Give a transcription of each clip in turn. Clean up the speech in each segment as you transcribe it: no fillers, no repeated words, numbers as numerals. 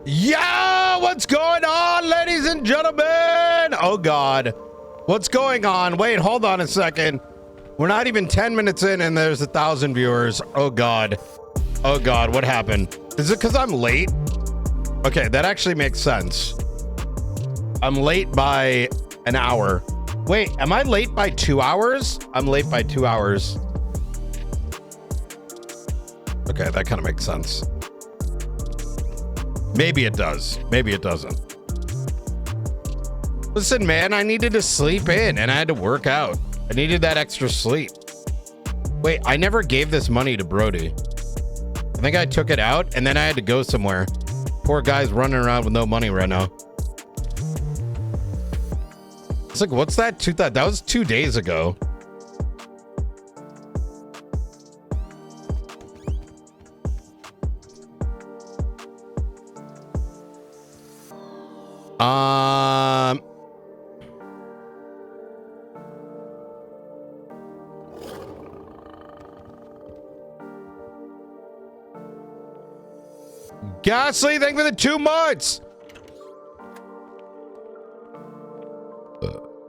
Yeah, what's going on, ladies and gentlemen? Oh God, what's going on? Wait, hold on a second. We're not even 10 minutes in and there's 1,000 viewers. Oh God, what happened? Is it because I'm late? Okay, that actually makes sense. I'm late by an hour. Wait, am I late by 2 hours? I'm late by 2 hours. Okay, that kind of makes sense. Maybe it does. Maybe it doesn't. Listen, man, I needed to sleep in and I had to work out. I needed that extra sleep. Wait, I never gave this money to Brody. I think I took it out and then I had to go somewhere. Poor guy's running around with no money right now. It's like, what's that? That was 2 days ago. Ghastly, thank you for the 2 months.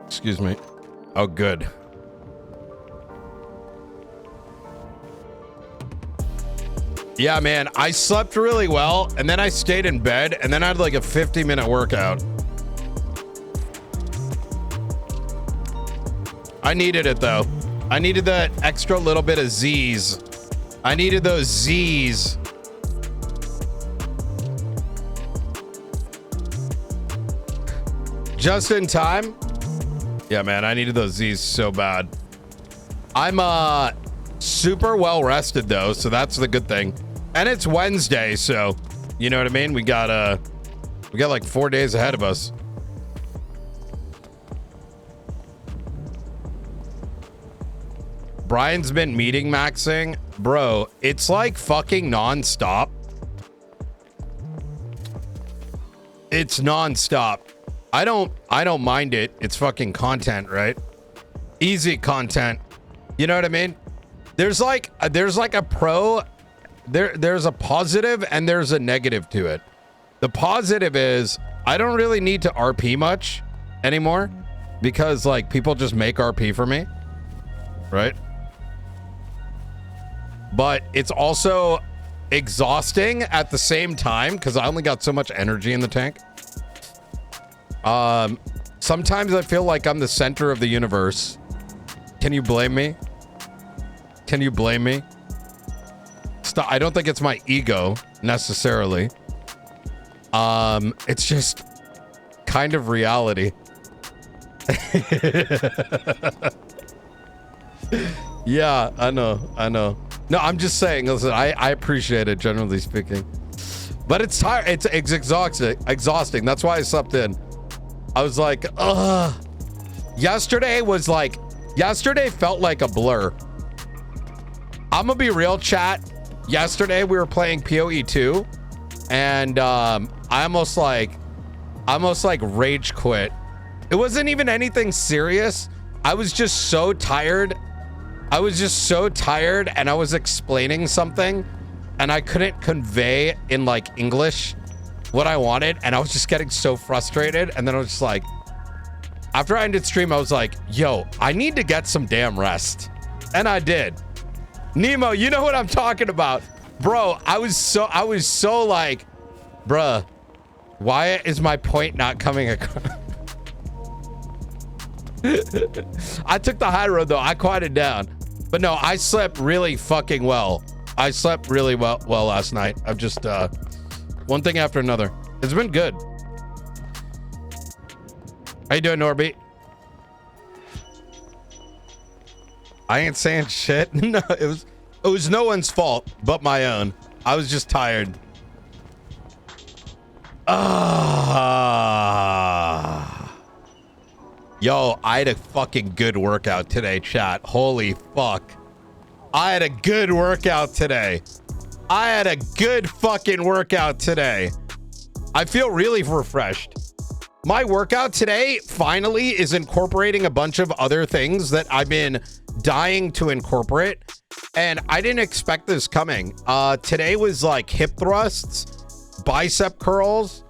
Excuse me. Oh, good. Yeah, man, I slept really well, and then I stayed in bed, and then I had like a 50-minute workout. I needed it, though. I needed that extra little bit of Z's. I needed those Z's. Just in time? Yeah, man, I needed those Z's so bad. I'm super well rested though, so that's the good thing. And it's Wednesday, so you know what I mean? We got like 4 days ahead of us. Brian's been meeting maxing. Bro, it's like fucking nonstop. It's nonstop. I don't mind it. It's fucking content, right? Easy content. You know what I mean? There's like a pro, there's a positive and there's a negative to it. The positive is I don't really need to RP much anymore because like people just make RP for me, right? But it's also exhausting at the same time because I only got so much energy in the tank. Sometimes I feel like I'm the center of the universe. Can you blame me? Can you blame me? I don't think it's my ego necessarily. It's just kind of reality. Yeah, I know. No, I'm just saying, listen, I appreciate it, generally speaking. But it's tired. It's exhausting. That's why I slept in. I was like, ugh. Yesterday felt like a blur. I'm gonna be real, chat. Yesterday we were playing PoE 2 and I almost like rage quit. It wasn't even anything serious. I was just so tired. And I was explaining something and I couldn't convey in like English what I wanted, and I was just getting so frustrated. And then I was just like, after I ended stream, I was like, yo, I need to get some damn rest. And I did. Nemo, you know what I'm talking about. Bro, I was so like, bruh, why is my point not coming across? I took the high road though. I quieted down. But no, I slept really fucking well. I slept really well last night. I've just one thing after another. It's been good. How you doing, Norby? I ain't saying shit. No, it was no one's fault but my own. I was just tired. Yo, I had a fucking good workout today, chat. Holy fuck. I had a good workout today. I had a good fucking workout today. I feel really refreshed. My workout today finally is incorporating a bunch of other things that I've been dying to incorporate. And I didn't expect this coming. Today was like hip thrusts, bicep curls,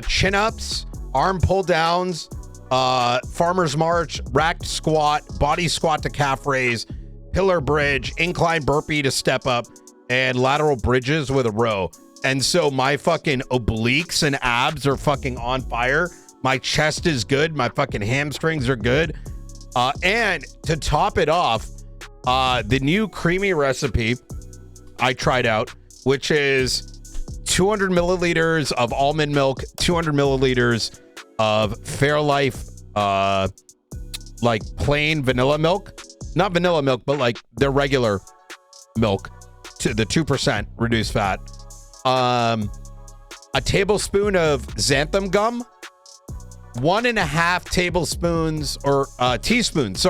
chin-ups, arm pull-downs, farmer's march, racked squat, body squat to calf raise, pillar bridge, incline burpee to step up, and lateral bridges with a row. And so my fucking obliques and abs are fucking on fire. My chest is good. My fucking hamstrings are good. And to top it off, the new creamy recipe I tried out, which is 200 milliliters of almond milk, 200 milliliters of Fairlife, like plain vanilla milk, not vanilla milk, but like their regular milk, to the 2% reduced fat, a tablespoon of xanthan gum, 1.5 tablespoons or teaspoons,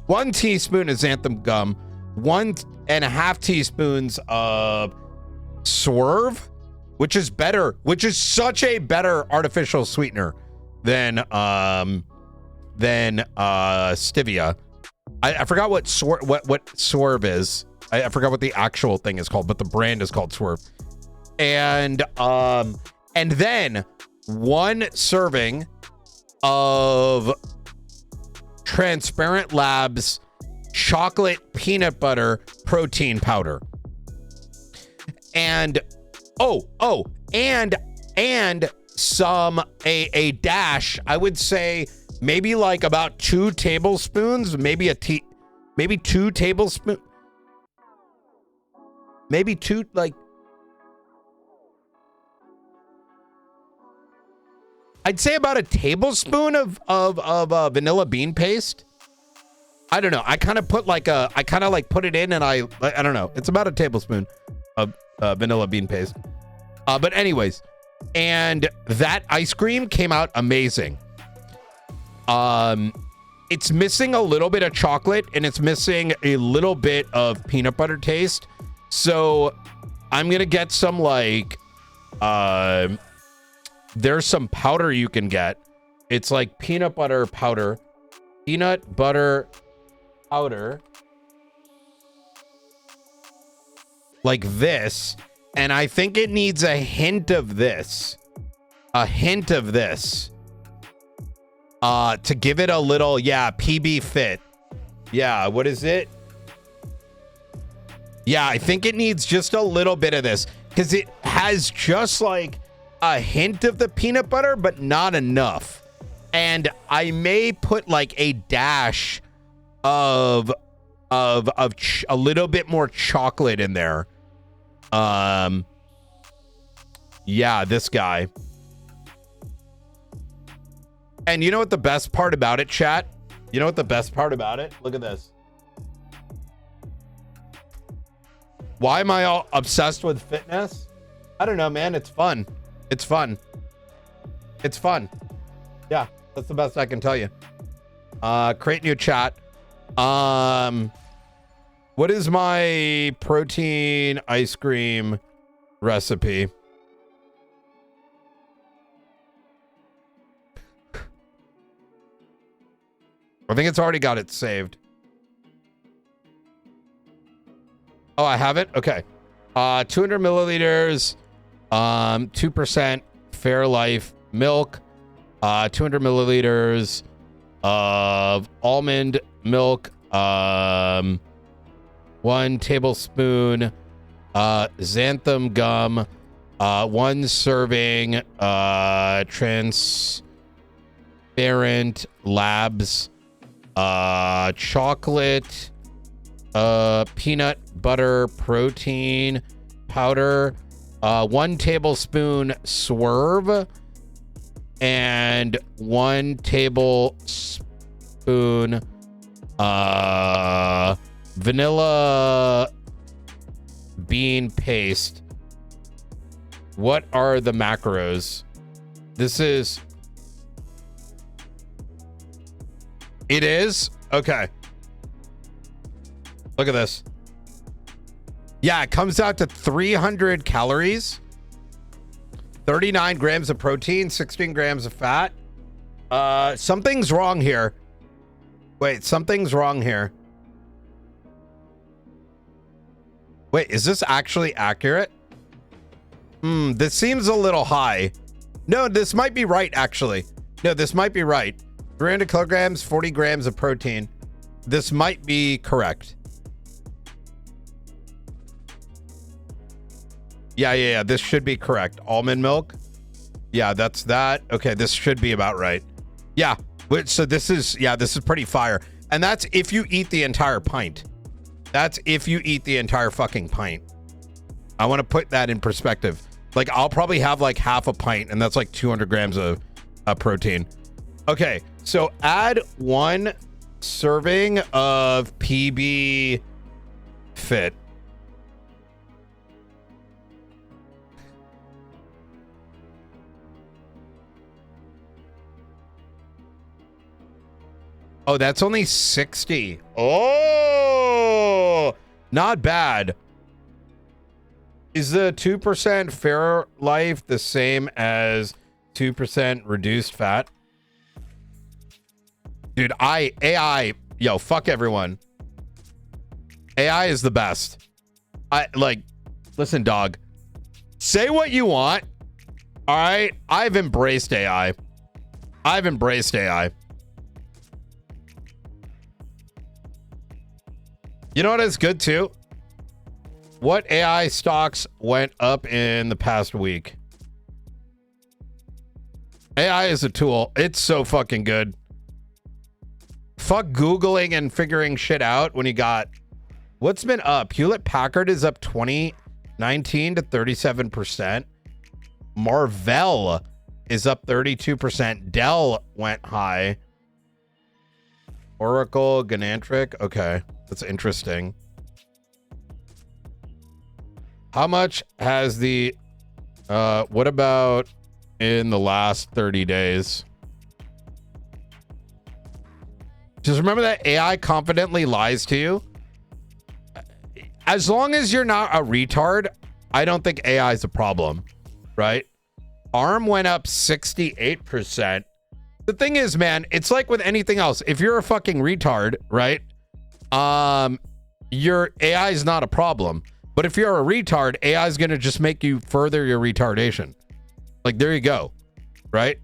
1 teaspoon of xanthan gum, 1.5 teaspoons of Swerve, which is such a better artificial sweetener than stevia. I forgot what Swerve is. I forgot what the actual thing is called, but the brand is called Swerve. And then 1 serving of Transparent Labs chocolate peanut butter protein powder. And and some a dash, I would say maybe like about 2 tablespoons, maybe 2 tablespoons, maybe 2, like, I'd say about a tablespoon of vanilla bean paste. I don't know. I kind of put it in, and I don't know. It's about a tablespoon of vanilla bean paste. But anyways, and that ice cream came out amazing. It's missing a little bit of chocolate, and it's missing a little bit of peanut butter taste. So I'm gonna get some, like, there's some powder you can get. It's like peanut butter powder, like this. And I think it needs a hint of this, to give it a little, PB fit. Yeah, what is it? Yeah, I think it needs just a little bit of this, because it has just like a hint of the peanut butter, but not enough. And I may put like a dash of a little bit more chocolate in there. Yeah, this guy. And you know what the best part about it, chat? You know what the best part about it? Look at this. Why am I all obsessed with fitness? I don't know, man. It's fun. It's fun. It's fun. Yeah, that's the best I can tell you. Create new chat. What is my protein ice cream recipe? I think it's already got it saved. Oh, I have it? Okay. 200 milliliters, 2% Fairlife milk, 200 milliliters of almond milk, 1 tablespoon xanthan gum, 1 serving Transparent Labs chocolate peanut butter protein powder, 1 tablespoon Swerve, and 1 tablespoon vanilla bean paste. What are the macros? It is? Okay. Look at this. Yeah, it comes out to 300 calories, 39 grams of protein, 16 grams of fat. Something's wrong here. Wait, something's wrong here. Wait, is this actually accurate? This seems a little high. No, this might be right, actually. No, this might be right. 300 kilograms, 40 grams of protein. This might be correct. Yeah. This should be correct. Almond milk. Yeah, that's that. Okay, this should be about right. Yeah. So this is pretty fire. And that's if you eat the entire pint. That's if you eat the entire fucking pint. I want to put that in perspective. Like, I'll probably have like half a pint, and that's like 200 grams of protein. Okay, so add 1 serving of PB Fit. Oh, that's only 60. Oh, not bad. Is the 2% Fair Life the same as 2% reduced fat? Dude, AI, yo, fuck everyone. AI is the best. Listen, dog, say what you want. All right. I've embraced AI. You know what is good too? What AI stocks went up in the past week? AI is a tool. It's so fucking good. Fuck Googling and figuring shit out when you got... What's been up? Hewlett Packard is up 19 to 37%. Marvell is up 32%. Dell went high. Oracle, Ganantric. Okay, that's interesting. How much has the... what about in the last 30 days? Just remember that AI confidently lies to you. As long as you're not a retard, I don't think AI is a problem, right? ARM went up 68%. The thing is, man, it's like with anything else. If you're a fucking retard, right? Your AI is not a problem. But if you're a retard, AI is going to just make you further your retardation. Like, there you go, right?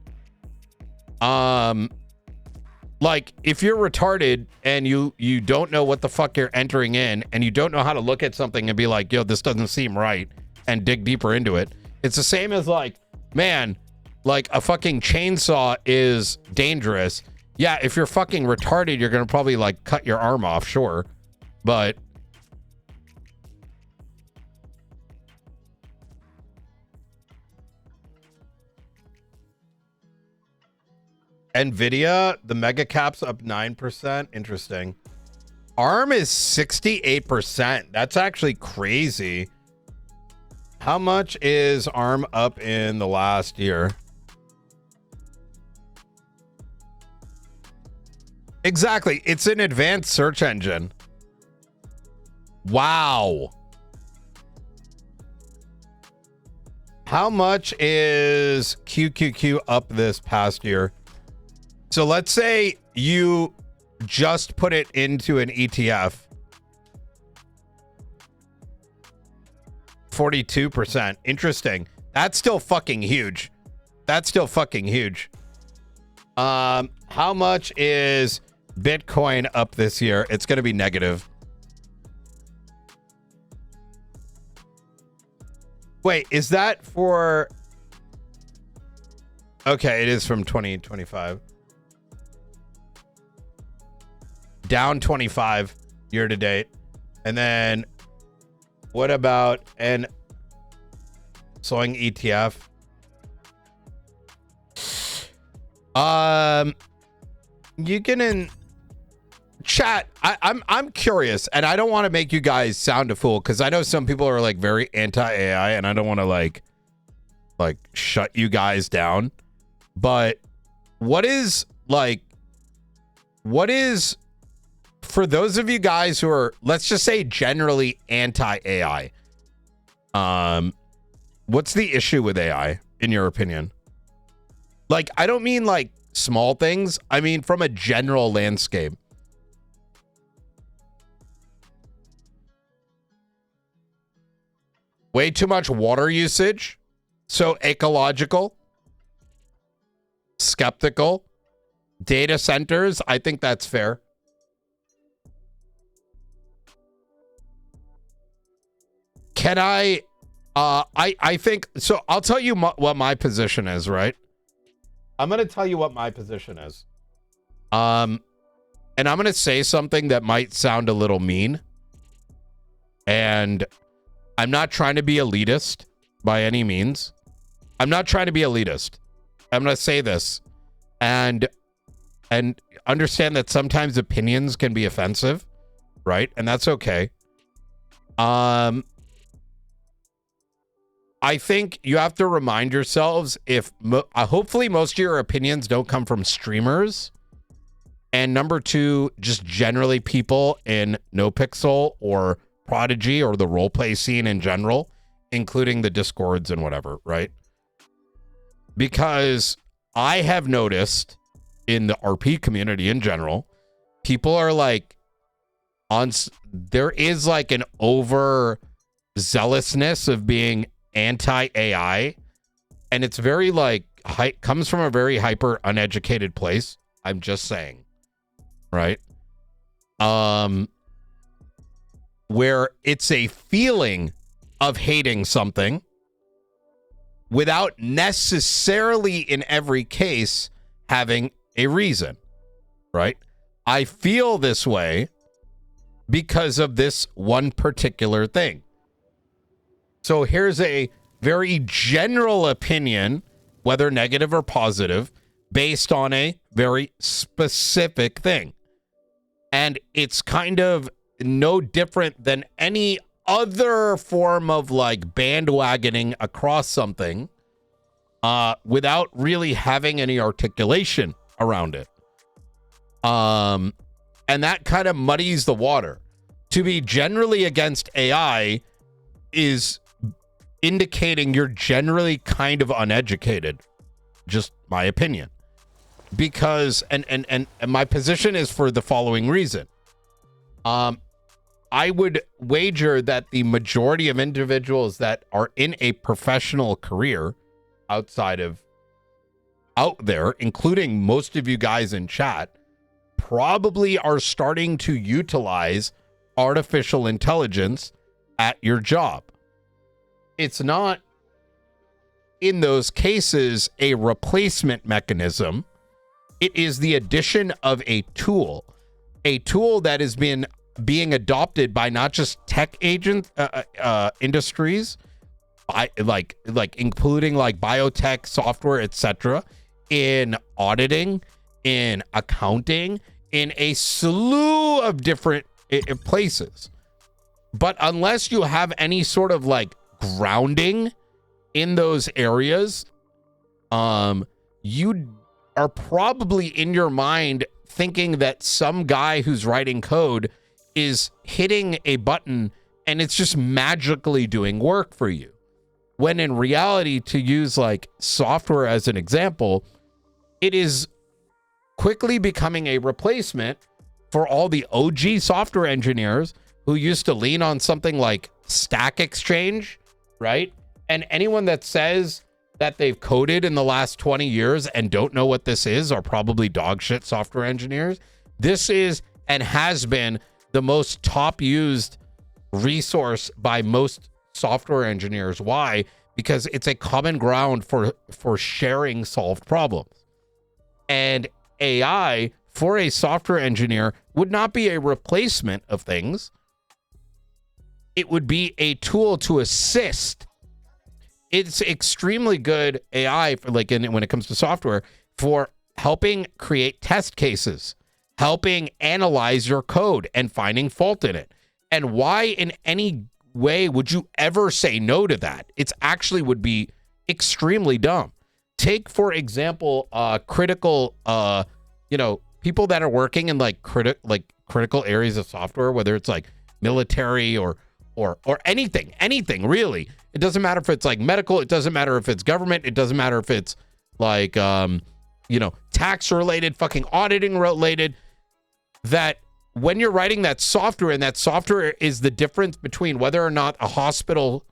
Like, if you're retarded and you don't know what the fuck you're entering in, and you don't know how to look at something and be like, yo, this doesn't seem right, and dig deeper into it. It's the same as like, man, like a fucking chainsaw is dangerous. Yeah, if you're fucking retarded, you're going to probably like cut your arm off, sure. But Nvidia, the mega cap's up 9%. Interesting. ARM is 68%. That's actually crazy. How much is ARM up in the last year? Exactly. It's an advanced search engine. Wow. How much is QQQ up this past year? So let's say you just put it into an ETF. 42%. Interesting. That's still fucking huge. How much is Bitcoin up this year? It's going to be negative. Wait, is that for... Okay, it is from 2025. Down 25 year to date. And then what about an sewing ETF? You can in chat. I'm curious, and I don't want to make you guys sound a fool, because I know some people are like very anti-AI, and I don't want to like shut you guys down. But what is for those of you guys who are, let's just say, generally anti-AI, what's the issue with AI, in your opinion? Like, I don't mean like small things. I mean from a general landscape. Way too much water usage? So ecological, skeptical, data centers, I think that's fair. Can I think, so I'll tell you what my position is, right? I'm going to tell you what my position is. And I'm going to say something that might sound a little mean. And I'm not trying to be elitist by any means. I'm not trying to be elitist. I'm going to say this and understand that sometimes opinions can be offensive, right? And that's okay. I think you have to remind yourselves if hopefully most of your opinions don't come from streamers. And number two, just generally people in NoPixel or Prodigy or the roleplay scene in general, including the Discords and whatever, right? Because I have noticed in the RP community in general, people are like there is like an over zealousness of being anti-AI, and it's very like comes from a very hyper uneducated place. I'm just saying, right? Where it's a feeling of hating something without necessarily in every case having a reason, right? I feel this way because of this one particular thing. So here's a very general opinion, whether negative or positive, based on a very specific thing. And it's kind of no different than any other form of like bandwagoning across something without really having any articulation around it. And that kind of muddies the water. To be generally against AI is indicating you're generally kind of uneducated. Just my opinion. Because and my position is for the following reason. I would wager that the majority of individuals that are in a professional career out there, including most of you guys in chat, probably are starting to utilize artificial intelligence at your job. It's not, in those cases, a replacement mechanism. It is the addition of a tool that has been being adopted by not just tech industries, like including like biotech, software, etc., in auditing, in accounting, in a slew of different places. But unless you have any sort of like grounding in those areas, you are probably in your mind thinking that some guy who's writing code is hitting a button and it's just magically doing work for you. When in reality, to use like software as an example, it is quickly becoming a replacement for all the OG software engineers who used to lean on something like Stack Exchange, right? And anyone that says that they've coded in the last 20 years and don't know what this is are probably dog shit software engineers. This is and has been the most top used resource by most software engineers. Why? Because it's a common ground for sharing solved problems. And AI for a software engineer would not be a replacement of things. It would be a tool to assist. It's extremely good AI for like when it comes to software for helping create test cases, helping analyze your code and finding fault in it. And why in any way would you ever say no to that? It's actually would be extremely dumb. Take, for example, critical, people that are working in like critical areas of software, whether it's like military or anything really. It doesn't matter if it's like medical. It doesn't matter if it's government. It doesn't matter if it's like, tax related, fucking auditing related. That when you're writing that software, and that software is the difference between whether or not a hospital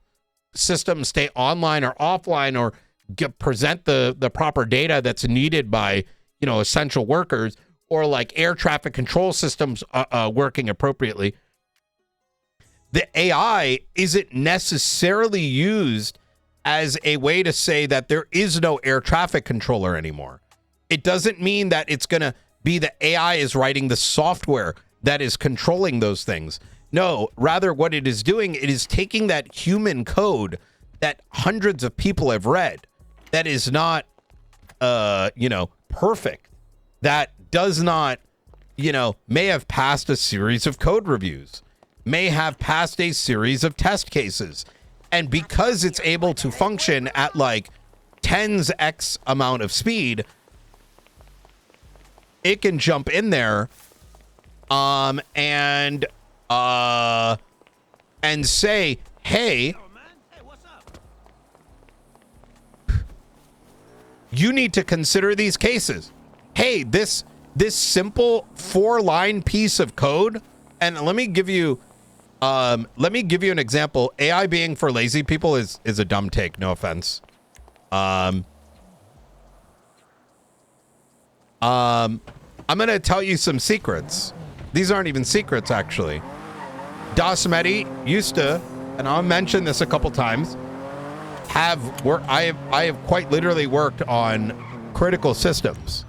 systems stay online or offline or present the proper data that's needed by, you know, essential workers, or like air traffic control systems working appropriately, the AI isn't necessarily used as a way to say that there is no air traffic controller anymore. It doesn't mean that it's going to be the AI is writing the software that is controlling those things. No, rather what it is doing, it is taking that human code that hundreds of people have read, that is not, you know, perfect, that does not, you know, may have passed a series of code reviews, may have passed a series of test cases. And because it's able to function at like 10's X amount of speed, it can jump in there and say, hey, you need to consider these cases. Hey, this simple 4-line piece of code, and let me give you an example. AI being for lazy people is a dumb take, no offense. I'm going to tell you some secrets. These aren't even secrets, actually. dasMEHDI used to, and I'll mention this a couple times, I have quite literally worked on critical systems.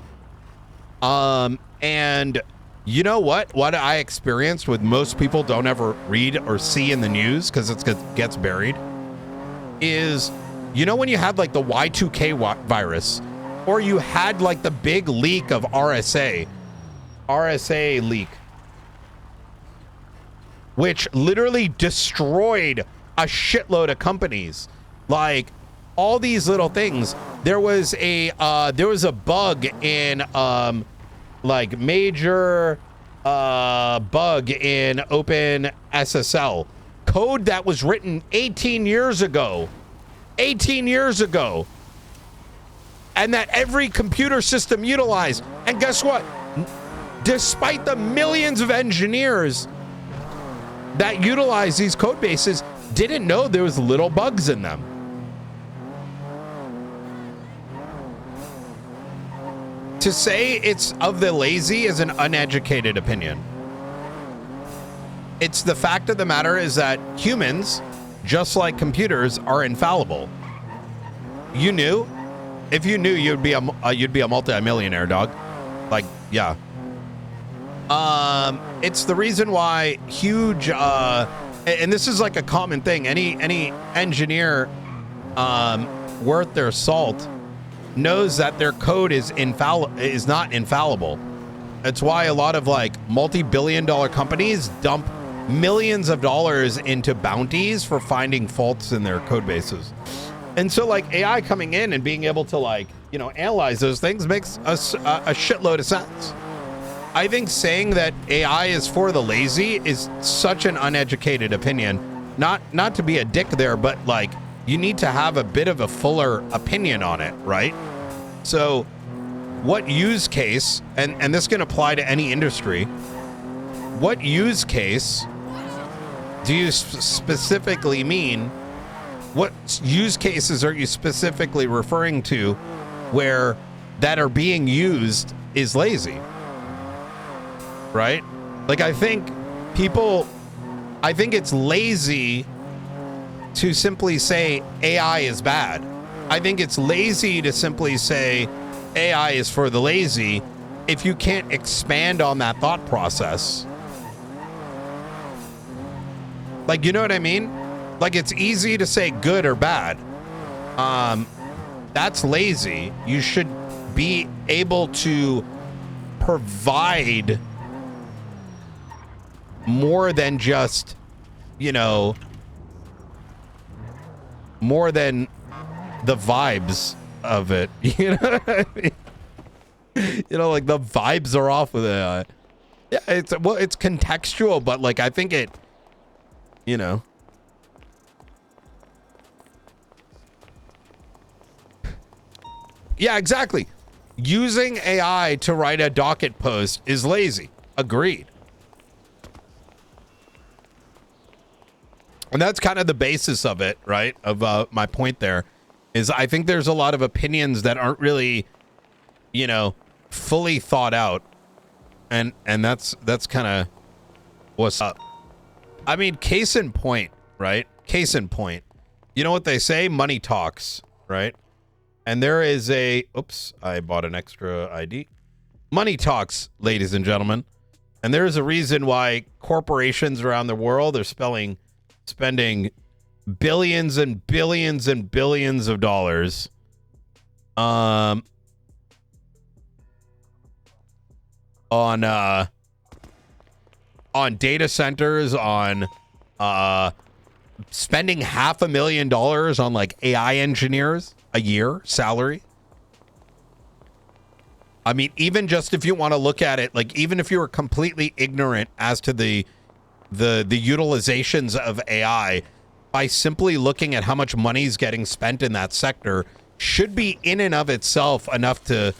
And you know what I experienced with most people don't ever read or see in the news because it gets buried is, you know, when you had like the Y2K virus, or you had like the big leak of RSA leak, which literally destroyed a shitload of companies. Like all these little things. There was a bug in like major bug in OpenSSL code that was written 18 years ago, and that every computer system utilized. And guess what? Despite the millions of engineers that utilize these code bases, didn't know there was little bugs in them. To say it's of the lazy is an uneducated opinion. It's the fact of the matter is that humans, just like computers, are infallible. You knew? If you knew, you'd be a multi-millionaire, dog. Like, yeah. It's the reason why huge, and this is like a common thing. Any engineer worth their salt knows that their code is not infallible. That's why a lot of like multi-billion-dollar companies dump millions of dollars into bounties for finding faults in their code bases. And so like AI coming in and being able to like, you know, analyze those things makes a shitload of sense. I think saying that AI is for the lazy is such an uneducated opinion. Not to be a dick there, but like you need to have a bit of a fuller opinion on it, right? So what use case, and this can apply to any industry, what use case do you specifically mean? What use cases are you specifically referring to where that are being used is lazy? Right? Like I think it's lazy to simply say AI is bad. I think it's lazy to simply say AI is for the lazy if you can't expand on that thought process. Like, you know what I mean? Like it's easy to say good or bad. That's lazy. You should be able to provide more than just, you know, more than the vibes of it. You know what I mean? You know, like the vibes are off with it. Yeah, it's contextual, but like I think it, you know. Yeah, exactly. Using AI to write a docket post is lazy. Agreed. And that's kind of the basis of it, right? Of my point there is I think there's a lot of opinions that aren't really, you know, fully thought out. And that's kind of what's up. I mean, case in point, right? Case in point. You know what they say? Money talks, right? And there is a, oops, I bought an extra ID. Money talks, ladies and gentlemen. And there is a reason why corporations around the world are spending billions and billions and billions of dollars on data centers, on spending $500,000 on like AI engineers a year salary. I mean, even just if you want to look at it, like even if you were completely ignorant as to the utilizations of AI, by simply looking at how much money is getting spent in that sector should be in and of itself enough to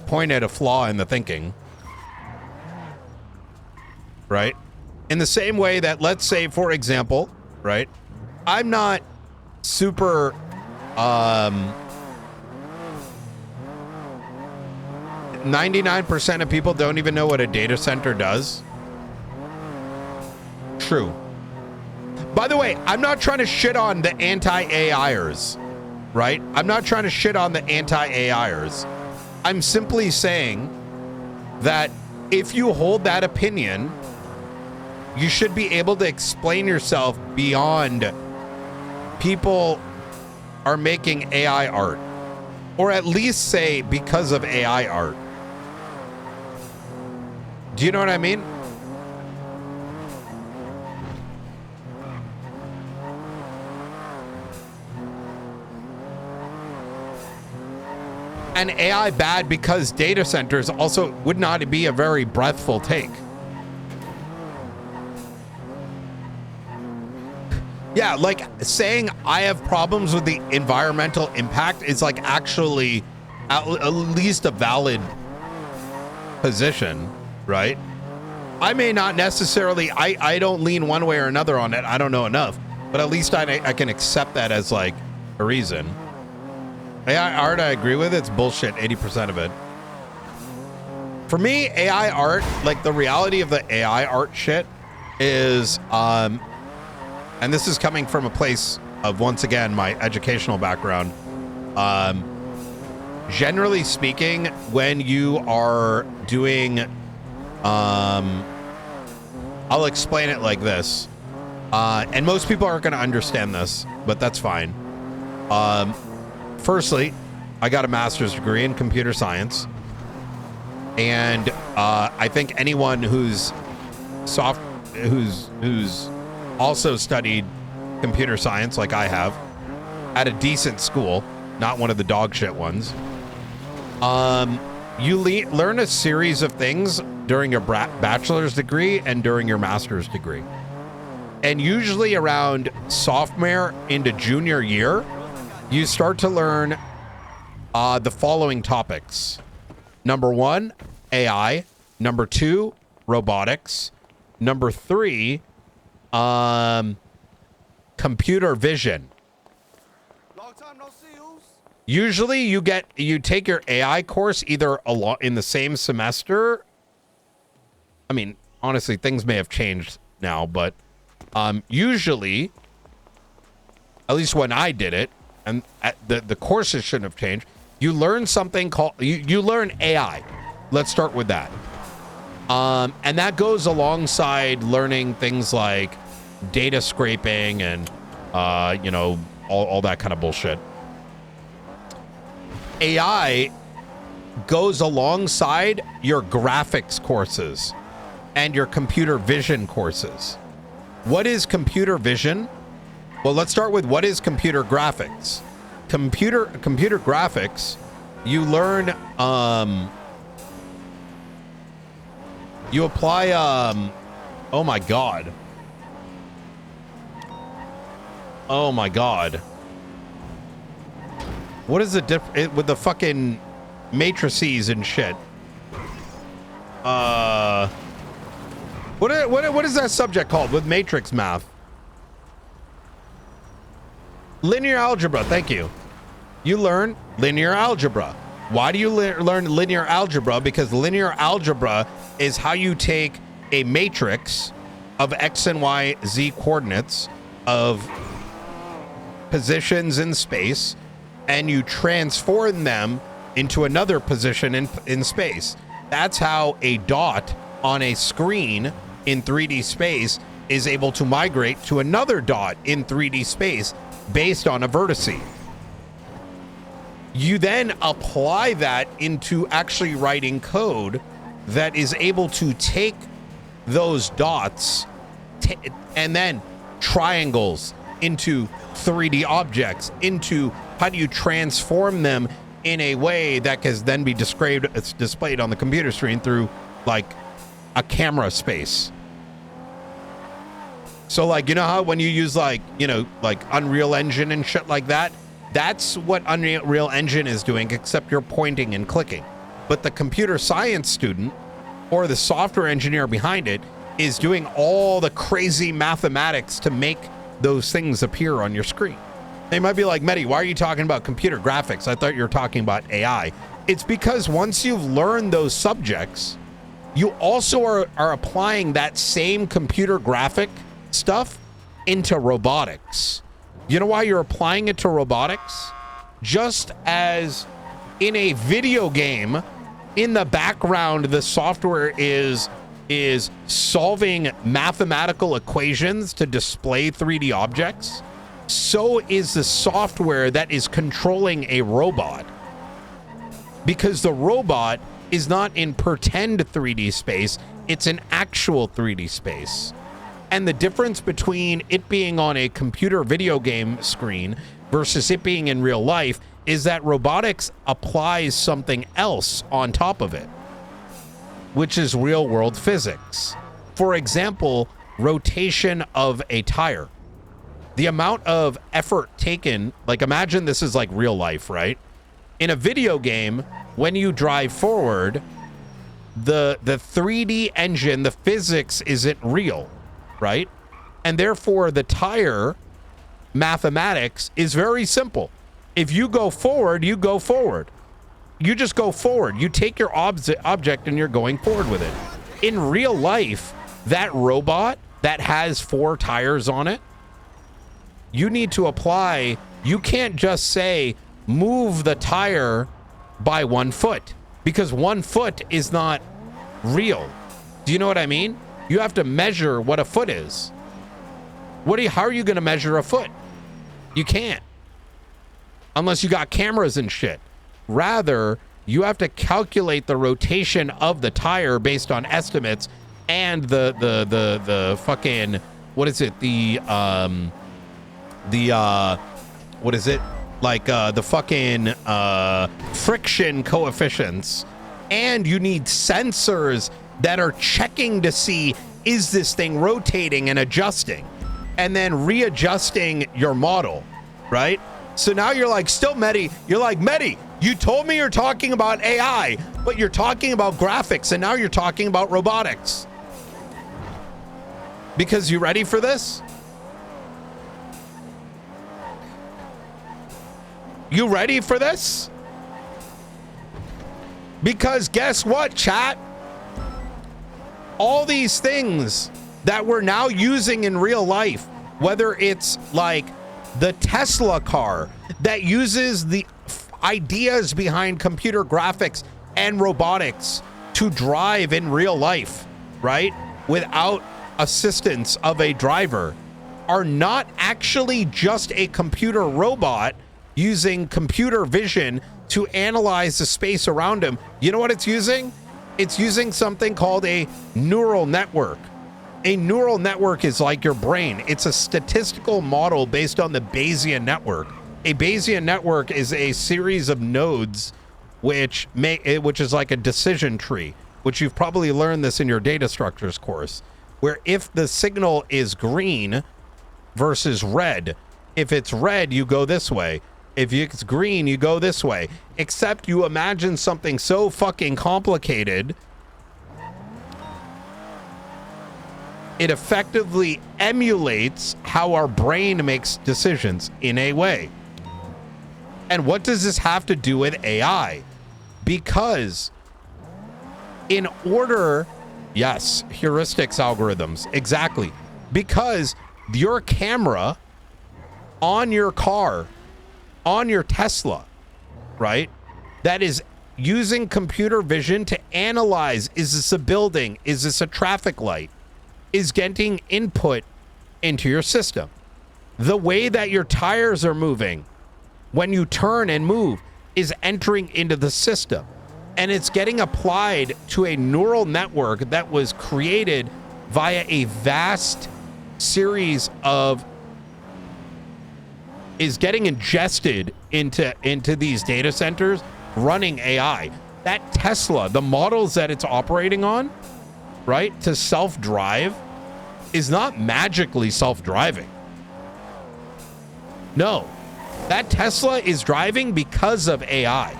point at a flaw in the thinking. Right? In the same way that, let's say, for example, right? I'm not super 99% of people don't even know what a data center does. True. By the way, I'm not trying to shit on the anti-AIers, right? I'm not trying to shit on the anti-AIers. I'm simply saying that if you hold that opinion, you should be able to explain yourself beyond people are making AI art, or at least say because of AI art. Do you know what I mean? And AI bad because data centers also would not be a very breathful take. Yeah, like saying I have problems with the environmental impact is like actually at least a valid position, right? I may not necessarily, I don't lean one way or another on it. I don't know enough, but at least I can accept that as like a reason. AI art, I agree with. It's bullshit, 80% of it. For me, AI art, like the reality of the AI art shit is, and this is coming from a place of, once again, my educational background. Generally speaking, when you are doing, I'll explain it like this. And most people aren't going to understand this, but that's fine. Firstly, I got a master's degree in computer science. And I think anyone who's also studied computer science like I have at a decent school, not one of the dog shit ones, you learn a series of things during your bachelor's degree and during your master's degree. And usually around sophomore into junior year, you start to learn the following topics. Number 1, AI. Number 2, robotics. Number 3, computer vision. Long time no see, Usually you take your AI course either in the same semester. I mean, honestly, things may have changed now, but usually, at least when I did it, and the courses shouldn't have changed. You learn something called, you learn AI. Let's start with that. And that goes alongside learning things like data scraping and, you know, all that kind of bullshit. AI goes alongside your graphics courses and your computer vision courses. What is computer vision? Well, let's start with what is computer graphics. Computer graphics, you learn, you apply, oh my God. Oh my God. What is the with the fucking matrices and shit? What is that subject called with matrix math? Linear algebra, thank you. You learn linear algebra. Why do you learn linear algebra? Because linear algebra is how you take a matrix of X and Y, Z coordinates of positions in space, and you transform them into another position in space. That's how a dot on a screen in 3D space is able to migrate to another dot in 3D space based on a vertice. You then apply that into actually writing code that is able to take those dots and then triangles into 3D objects, into how do you transform them in a way that can then be displayed on the computer screen through like a camera space. So like, you know how when you use like, you know, like Unreal Engine and shit like that, that's what Unreal Engine is doing, except you're pointing and clicking. But the computer science student or the software engineer behind it is doing all the crazy mathematics to make those things appear on your screen. They might be like, Mehdi, why are you talking about computer graphics? I thought you were talking about AI. It's because once you've learned those subjects, you also are applying that same computer graphic stuff into robotics. You know why you're applying it to robotics? Just as in a video game, in the background, the software is solving mathematical equations to display 3D objects, so is the software that is controlling a robot. Because the robot is not in pretend 3D space, it's an actual 3D space. And the difference between it being on a computer video game screen versus it being in real life is that robotics applies something else on top of it, which is real world physics. For example, rotation of a tire. The amount of effort taken, like imagine this is like real life, right? In a video game, when you drive forward, the 3D engine, the physics isn't real, right? And therefore the tire mathematics is very simple. If you go forward, you go forward. You just go forward. You take your object and you're going forward with it. In real life, that robot that has 4 tires on it, you need to apply, you can't just say, move the tire by 1 foot, because 1 foot is not real. Do you know what I mean? You have to measure what a foot is. How are you going to measure a foot? You can't. Unless you got cameras and shit. Rather, you have to calculate the rotation of the tire based on estimates and the fucking, what is it? What is it? Like the fucking friction coefficients. And you need sensors that are checking to see, is this thing rotating and adjusting? And then readjusting your model, right? So now you're like, still Mehdi, you're like, Mehdi, you told me you're talking about AI, but you're talking about graphics, and now you're talking about robotics. Because you ready for this? You ready for this? Because guess what, chat? All these things that we're now using in real life, whether it's like the Tesla car that uses the ideas behind computer graphics and robotics to drive in real life, right? Without assistance of a driver, are not actually just a computer robot using computer vision to analyze the space around him. You know what it's using? It's using something called a neural network. A neural network is like your brain. It's a statistical model based on the Bayesian network. A Bayesian network is a series of nodes which is like a decision tree, which you've probably learned this in your data structures course, where if the signal is green versus red, if it's red, you go this way. If it's green, you go this way. Except you imagine something so fucking complicated it effectively emulates how our brain makes decisions in a way. And what does this have to do with AI? Because in order, yes, heuristics algorithms, exactly. Because your camera on your car, on your Tesla, right, that is using computer vision to analyze, is this a building? Is this a traffic light? Is getting input into your system. The way that your tires are moving when you turn and move is entering into the system. And it's getting applied to a neural network that was created via a vast series of, is getting ingested into these data centers running AI. That Tesla, the models that it's operating on, right, to self-drive, is not magically self-driving. No, that Tesla is driving because of AI,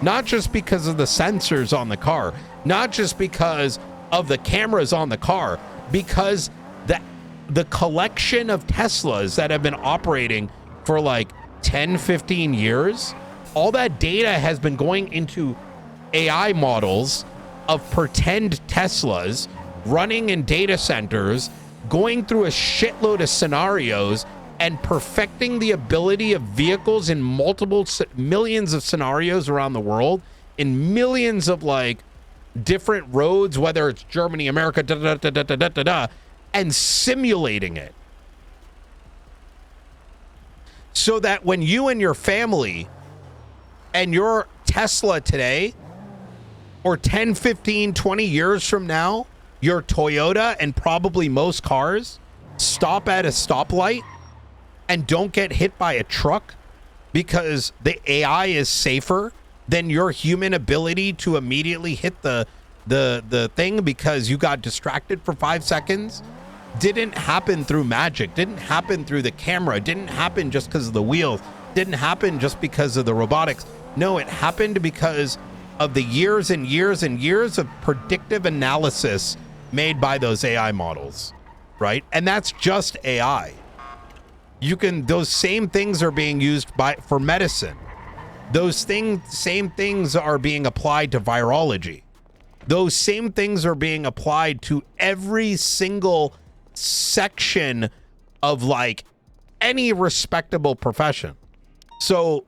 not just because of the sensors on the car, not just because of the cameras on the car, because the collection of Teslas that have been operating for like 10, 15 years, all that data has been going into AI models of pretend Teslas running in data centers, going through a shitload of scenarios and perfecting the ability of vehicles in multiple millions of scenarios around the world, in millions of like different roads, whether it's Germany, America, and simulating it. So that when you and your family and your Tesla today, or 10, 15, 20 years from now, your Toyota and probably most cars stop at a stoplight and don't get hit by a truck because the AI is safer than your human ability to immediately hit the thing because you got distracted for 5 seconds, didn't happen through magic, didn't happen through the camera, didn't happen just because of the wheels, didn't happen just because of the robotics. No, it happened because of the years and years and years of predictive analysis made by those AI models, right? And that's just AI. Those same things are being used for medicine. Those same things are being applied to virology. Those same things are being applied to every single section of like any respectable profession. So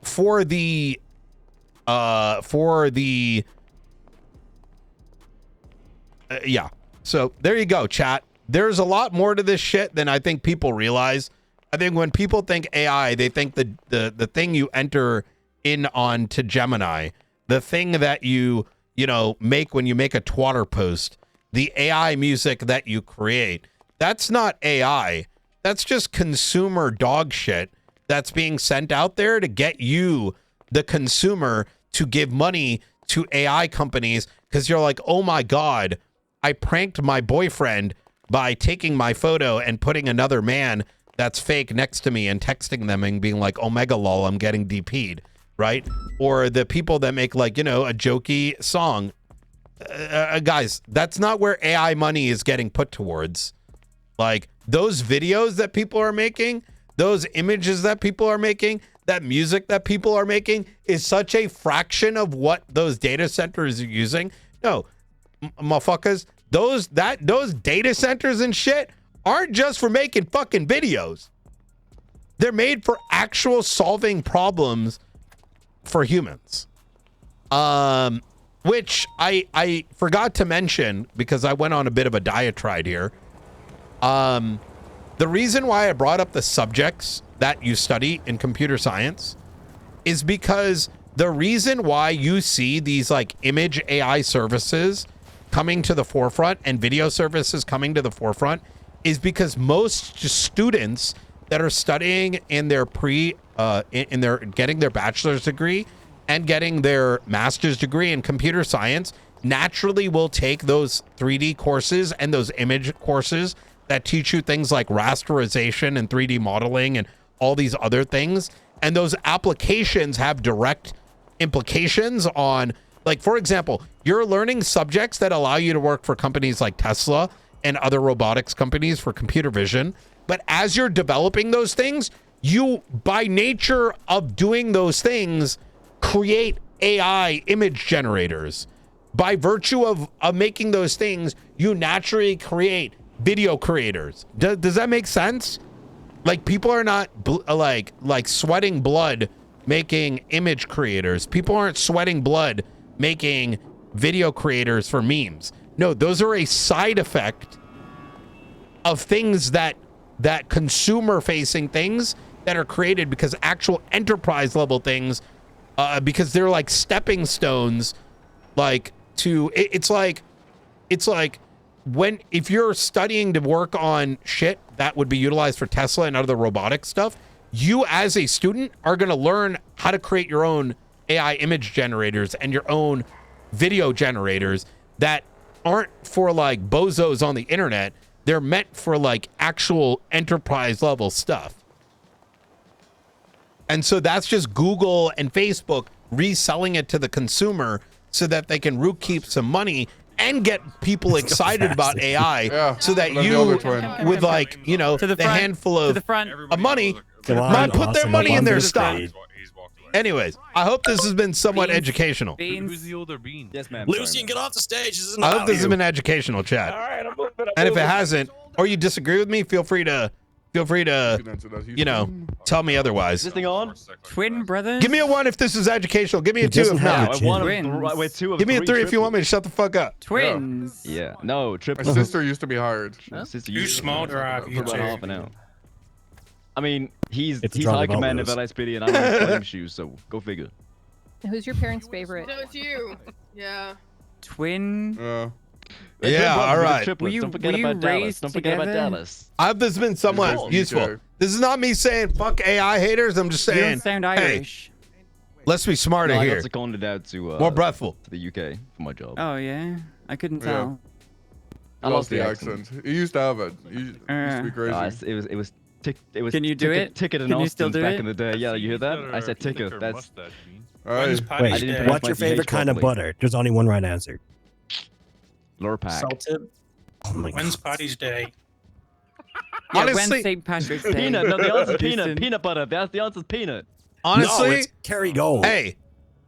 yeah. So there you go, chat. There's a lot more to this shit than I think people realize. I think when people think AI, they think the thing you enter in on to Gemini, the thing that you make when you make a Twitter post, the AI music that you create, that's not AI. That's just consumer dog shit that's being sent out there to get you, the consumer, to give money to AI companies because you're like, oh my God, I pranked my boyfriend by taking my photo and putting another man that's fake next to me and texting them and being like, Omega lol, I'm getting DP'd, right? Or the people that make like, a jokey song. Guys, that's not where AI money is getting put towards. Like those videos that people are making, those images that people are making, that music that people are making is such a fraction of what those data centers are using. No, motherfuckers, those data centers and shit aren't just for making fucking videos. They're made for actual solving problems for humans. Which I forgot to mention because I went on a bit of a diatribe here. The reason why I brought up the subjects that you study in computer science is because the reason why you see these like image AI services coming to the forefront and video services coming to the forefront is because most students that are studying in their getting their bachelor's degree and getting their master's degree in computer science naturally will take those 3D courses and those image courses that teach you things like rasterization and 3D modeling and all these other things. And those applications have direct implications on, like, for example, you're learning subjects that allow you to work for companies like Tesla and other robotics companies for computer vision. But as you're developing those things, you, by nature of doing those things, create AI image generators. By virtue of making those things, you naturally create video creators. Does that make sense? Like, people are not like sweating blood making image creators. People aren't sweating blood making video creators for memes. No, those are a side effect of things that consumer facing things that are created because actual enterprise level things, because they're like stepping stones, like to, it's like when, if you're studying to work on shit that would be utilized for Tesla and other robotic stuff, you as a student are going to learn how to create your own AI image generators and your own video generators that aren't for like bozos on the internet. They're meant for like actual enterprise level stuff. And so that's just Google and Facebook reselling it to the consumer so that they can root keep some money and get people excited about AI, so that you, with like, you know, the handful of money, might put their money in their stock. Anyways, I hope this has been somewhat educational. Who's the older bean? Yes, ma'am. Lucian, get off the stage. This isn't I hope about this has you. been educational, chat. All right, I'm moving. And if it hasn't, or you disagree with me, feel free to, you know, tell me otherwise. Is this thing on? Twin brothers? Give me a 1 if this is educational. Give me a 2 if not. Give me a 3 if you want me to shut the fuck up. Twins. Yeah. No, triple. My sister used to be hired. You small drive, you about half an hour. I mean, he's It's high drama command of bonus. LSPD and I'm wearing flame shoes, so go figure. Who's your parents' favorite? No, it's you. Yeah. Twin. Yeah, all right. Triplets. Don't forget about Dallas. Don't forget about Dallas. I've this has been somewhat useful. This is not me saying fuck AI haters. I'm just You saying, don't sound hey, Irish. let's be smarter No, I here. got seconded out to More breathful. to the UK for my job. Oh yeah, I couldn't tell. I lost the accent. He used to have it. He used to be crazy. It was Can you do it? Ticket and Can you still Austin do back it? in the day. Yeah, you hear that? I said ticket. That's Alright. Wait, what's your favorite kind of butter? There's only one right answer. lower pack. Salted. Oh my When's God. Patty's Day? Yeah, Honestly- when's St. Patrick's Day? Peanut. No, the answer's peanut. Houston. Peanut butter. The answer's peanut. Honestly, no, it's Kerry Gold. hey,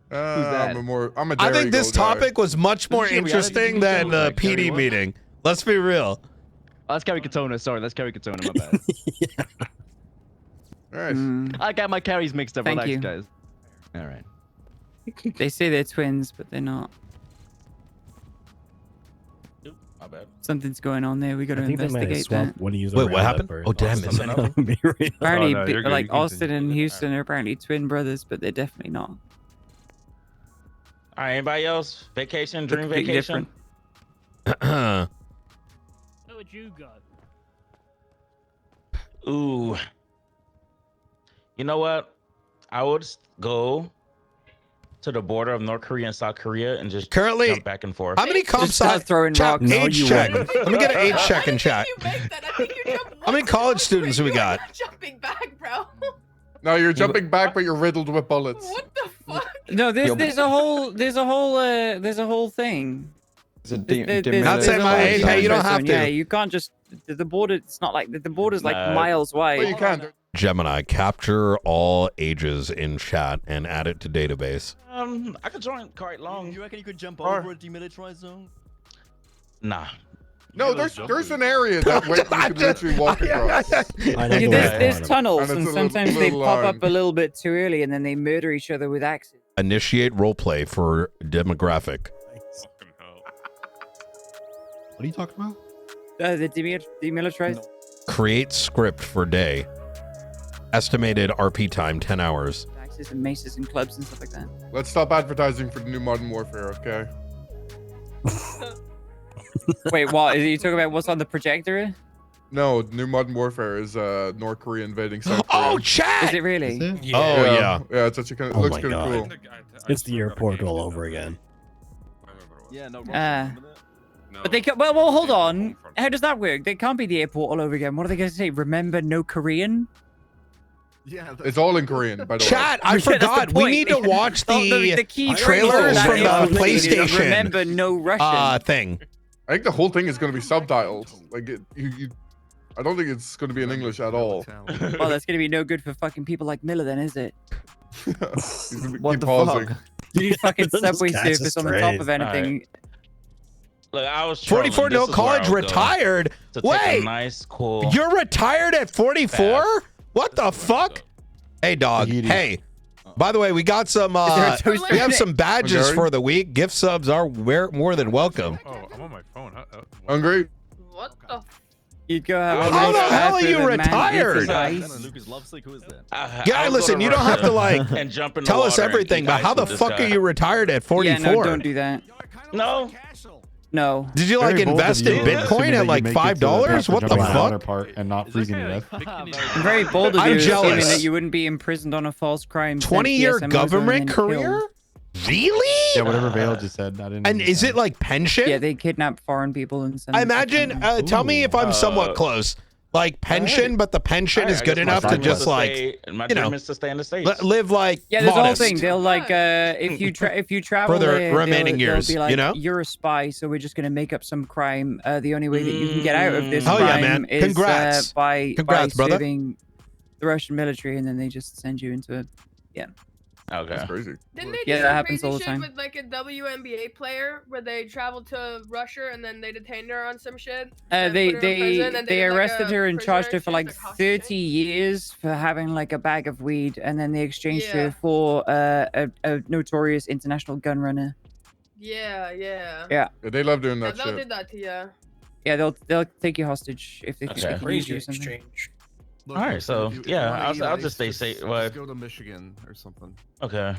that? I'm a I Dairy think this Gold guy. topic was much more This is a reality interesting TV than show, the like Kerry PD what? meeting. Let's be real. Oh, that's Kerry Katona. Sorry, that's Kerry Katona. My bad. Alright. Mm, I got my carries mixed up. Thank Relax, you. guys. All right. they say they're twins, but they're not. My bad. Something's going on there. We got to I think they might have investigate swapped that. what he used. Wait, what happened? Oh, damn, is that Be real. Apparently, no, you're good. like You can Austin continue. and Houston are apparently twin brothers, but they're definitely not. All right, anybody else? Vacation, dream Completely vacation? different. What you got? Ooh. You know what? I would go to the border of North Korea and South Korea and just Currently, jump back and forth. how many comp Just start size throwing chat rocks. No, age you check? wouldn't. Let me get an age check in chat. You make that. I think you jumped How many one college forward, students do we you got? are Jumping back, bro. No, you're jumping back, but you're riddled with bullets. What the fuck? No, there's a whole thing. Not saying my age. Hey, you don't have to. Yeah, you can't just the border. It's not like the border's like No. miles wide. Well, you can't. Gemini, capture all ages in chat and add it to database. I could join quite long. You reckon you could jump Or- over a demilitarized zone? Nah. No, there's an area that way you can literally walk across. I know Yeah, the there's one. tunnels, And and it's a little- sometimes they little pop line. up a little bit too early, and then they murder each other with axes. Initiate roleplay for demographic. What are you talking about? The demilitarized. Create script for day. Estimated RP time 10 hours. Axes and maces and clubs and stuff like that. Let's stop advertising for the new Modern Warfare, okay? Wait, what? Are you talking about what's on the projector? No, new Modern Warfare is North Korea invading South Korea. Oh, chat! Is it really? Oh, yeah. Yeah, it's actually kind of, Oh looks my kind of God. cool. It's the airport all over again. Yeah, no. But they can, well, hold on. How does that work? They can't be the airport all over again. What are they going to say? Remember, no Korean? Yeah, It's all in Korean, by the way. Chat, I Yeah, that's the forgot. We point. need to watch Oh, the key trailers phrase from of that the is PlayStation Remember, no Russian. thing. I think the whole thing is going to be subtitled. Like I don't think it's going to be in English at all. Well, that's gonna be no good for fucking people like Miller, then, is it? What the fuck? You need fucking Those subway guys are surface on the top of strange. anything. Look, I was 44 no college retired. To take Wait, a nice, cool. you're retired at 44? What the fuck? Hey, dog. Tahiti. Hey. By the way, we got some. there a toaster? We have some badges Hungry? for the week. Gift subs are more than welcome. Oh, I'm on my phone. Hungry? What the? You'd go have. How the hell are you retired? Lucas Lovesick, who is that? Yeah, listen, you don't have to like and jump in the tell us water and everything, eat but ice how the with this fuck guy. are you retired at 44? Yeah, no, don't do that. No. No. Did you like Very bold invest of in you, Bitcoin assuming at that like you make it to $5? What the jumping in water fuck? part and not freezing to death. I'm very bold of I'm you, assuming jealous. that you wouldn't be imprisoned on a false crime. 20-year government career? Really? Yeah, whatever Vale just said. I didn't. And is it like pension? Yeah, they kidnap foreign people and send I them to imagine. China. Tell me if I'm somewhat close. Like pension, but the pension is good enough to just like my you know, dream is to stay in the States. live like Yeah, there's a whole modest. thing. They'll like if you travel For the there, remaining they'll years, be like, you know? you're a spy, so we're just gonna make up some crime. The only way that you can get out of this Hell yeah, crime man. is Congrats. by Congrats, brother. serving the Russian military, and then they just send you into a Okay. That's crazy. Didn't they do Yeah, that some happens crazy all the shit time. with like a WNBA player where they traveled to Russia and then they detained her on some shit? and They put her in prison, and they did, like, arrested a her and charged her prisoner for like exchange, hostage 30 years for having like a bag of weed, and then they exchanged Yeah. her for a notorious international gun runner. Yeah. Yeah. Yeah, they love doing Yeah, that they'll shit. do that to you. Yeah, they'll take you hostage if they Okay. think they can use you or Crazy something. exchange. Look, All right, listen, so, if you yeah, wanna eat I'll ice, just stay safe. Just What? go to Michigan or something. Okay. All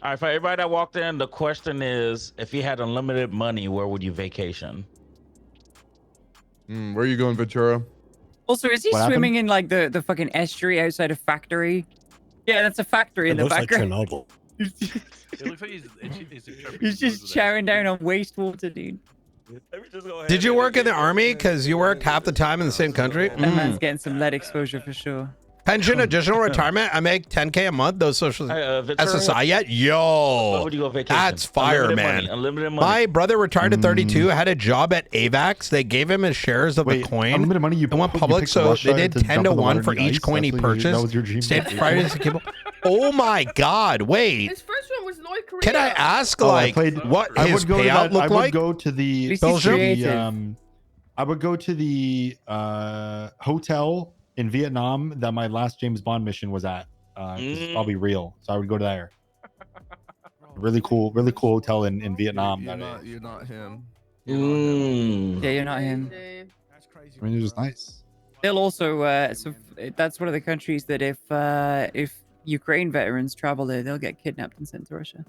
right, for everybody that walked in, the question is, if you had unlimited money, where would you vacation? Where are you going, Ventura? Also, is he What happened? swimming in like the fucking estuary outside a factory? Yeah, that's a factory It in the looks like background. Chernobyl. It looks like He's just chowing down on wastewater, dude. Did you work in the army? Because you worked half the time in the same country. That man's getting some lead exposure for sure. Pension, additional retirement. I make 10K a month. Those social Ventura, SSI yet? Where Yo, would you go vacation? that's fire, Unlimited man. money, unlimited money. My brother retired at 32. Had a job at AVAX. They gave him his shares of Wait, the coin. unlimited money. You It went you public, picked so Russia they did to 10 jump to in the 1 water for and eat each ice? coin he That's what you- purchased. That was your dream. State Fridays to keep. Oh my God! Wait, His first one was North Korea. can I ask Oh, I like played- what I his would go to payout that, looked I would like? go to the He's Belgium? creative. I would go to the hotel in Vietnam that my last James Bond mission was at. 'Cause it's probably real, so I would go there. Really cool hotel in Vietnam. You're that not him. Yeah, you're not him. I mean, it was nice. They'll also that's one of the countries that if Ukraine veterans travel there, they'll get kidnapped and sent to Russia.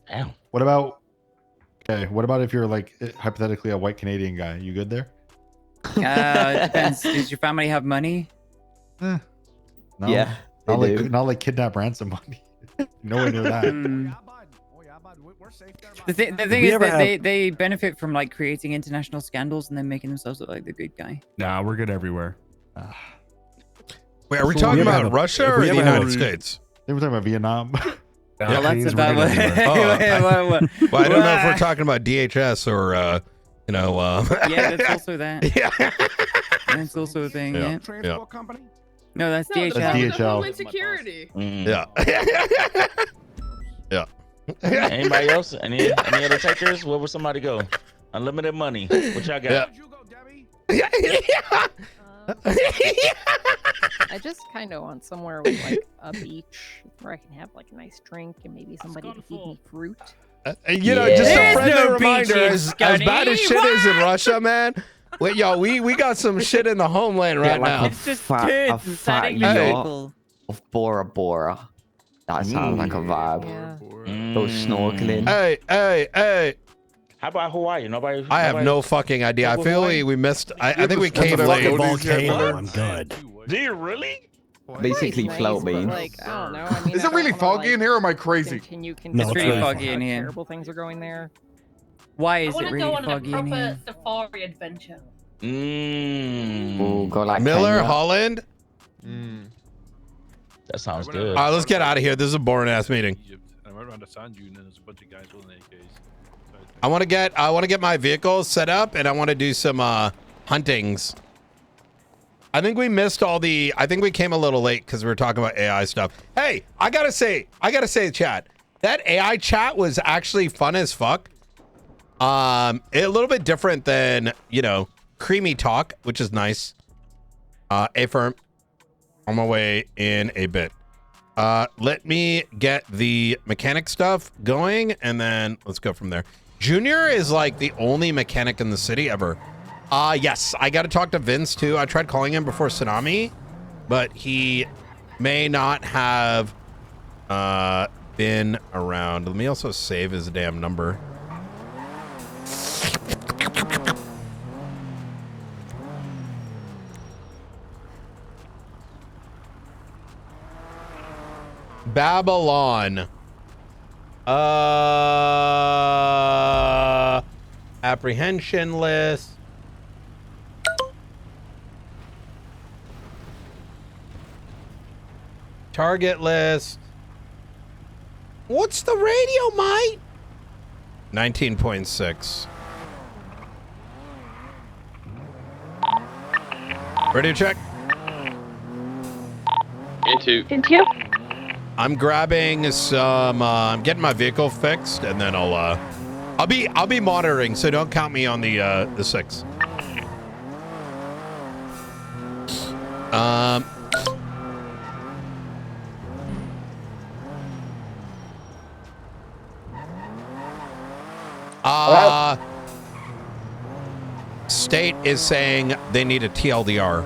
Damn. What about if you're like hypothetically a white Canadian guy? You good there? It depends. Does your family have money? No, Yeah, not like kidnap ransom money. Nowhere near that. The thing we is ever that have- they benefit from like creating international scandals and then making themselves look like the good guy. Nah, we're good everywhere. Wait, are we So talking we ever about have a- Russia if or we the ever have United a- States? They were talking about Vietnam. Well, that's about what. Oh, well, I don't know if we're talking about DHS or Yeah, that's also that. Yeah. That's also a thing. Yeah. Yeah. No, that's No, DHL. that's DHL. Homeland Security. Yeah. Yeah. Anybody else? Any other takers? Where would somebody go? Unlimited money. What y'all got? I just kind of want somewhere with like a beach where I can have like a nice drink and maybe somebody to feed me fruit. You know, just a There's friendly no reminder, beach in as bad as Scunny. shit is in Russia, man. Wait, yo, we got some shit in the homeland right now. It's just a kids fat setting yacht. people. Of Bora Bora. That sounds like a vibe. Yeah. Go snorkeling. Hey. How about Hawaii? Nobody. I have nobody- no fucking idea. I Go feel Hawaii? we missed. I think we That's came a late. Fucking Coyotes yet, volcano. brother? I'm good. Do you really? Basically Nice, float but, beans. Like, I don't know. I mean, Is I it really don't wanna, foggy in here or am I crazy? Continue No, it's it's really really foggy how in here. Terrible things are going there. Why I is want it to really go on a foggy in proper here? safari adventure. Ooh, go like Miller, Kenya. Holland. That sounds good. All right, let's get out of here. This is a boring ass meeting. Egypt, and I went around a sand dune and there's a bunch of guys holding AKs. So I want to get my vehicle set up, and I want to do some huntings. I think we missed all the. I think we came a little late because we were talking about AI stuff. Hey, I gotta say, chat. That AI chat was actually fun as fuck. A little bit different than, you know, creamy talk, which is nice. Affirm. On my way in a bit. Let me get the mechanic stuff going, and then let's go from there. Junior is like the only mechanic in the city ever. Yes, I got to talk to Vince too. I tried calling him before Tsunami, but he may not have been around. Let me also save his damn number. Babylon. Apprehension list. Target list. What's the radio, mate? 19.6. Radio check. Into. I'm grabbing some. I'm getting my vehicle fixed, and then I'll be monitoring. So don't count me on the 6. State is saying they need a TLDR.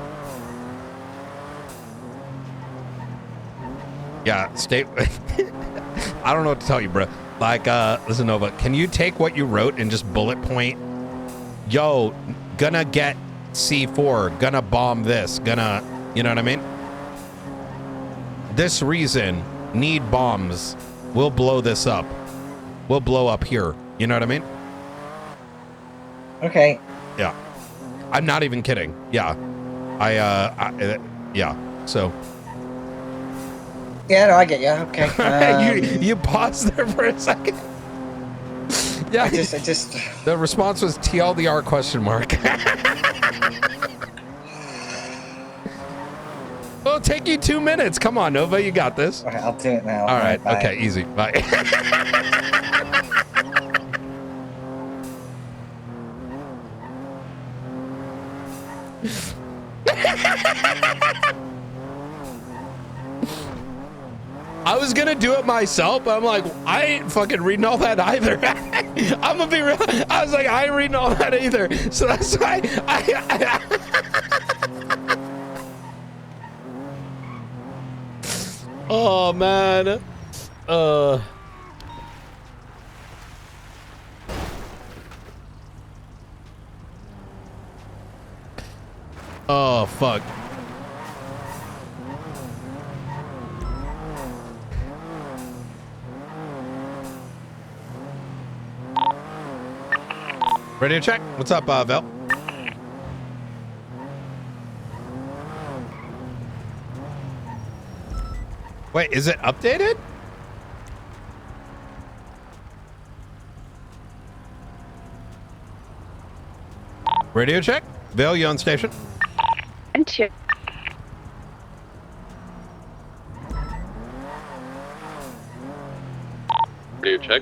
Yeah, state. I don't know what to tell you, bro. Like, listen, Nova, can you take what you wrote and just bullet point? Yo, gonna get C4, gonna bomb this, gonna, you know what I mean? This reason, need bombs. We'll blow this up. We'll blow up here. You know what I mean? Okay. Yeah. I'm not even kidding. Yeah. Yeah. So. Yeah, no, I get you. Okay. You paused there for a second. Yeah. I just. The response was TLDR question mark. It'll take you 2 minutes. Come on, Nova, you got this. Okay, I'll do it now. All right. Bye. Okay, easy. Bye. I was gonna do it myself, but I'm like, I ain't fucking reading all that either. I'm gonna be real. I was like, I ain't reading all that either. So that's why Oh man. Oh fuck. Ready to check? What's up, Vel? Wait, is it updated? Radio check. Vel, you on station? Into. Radio check.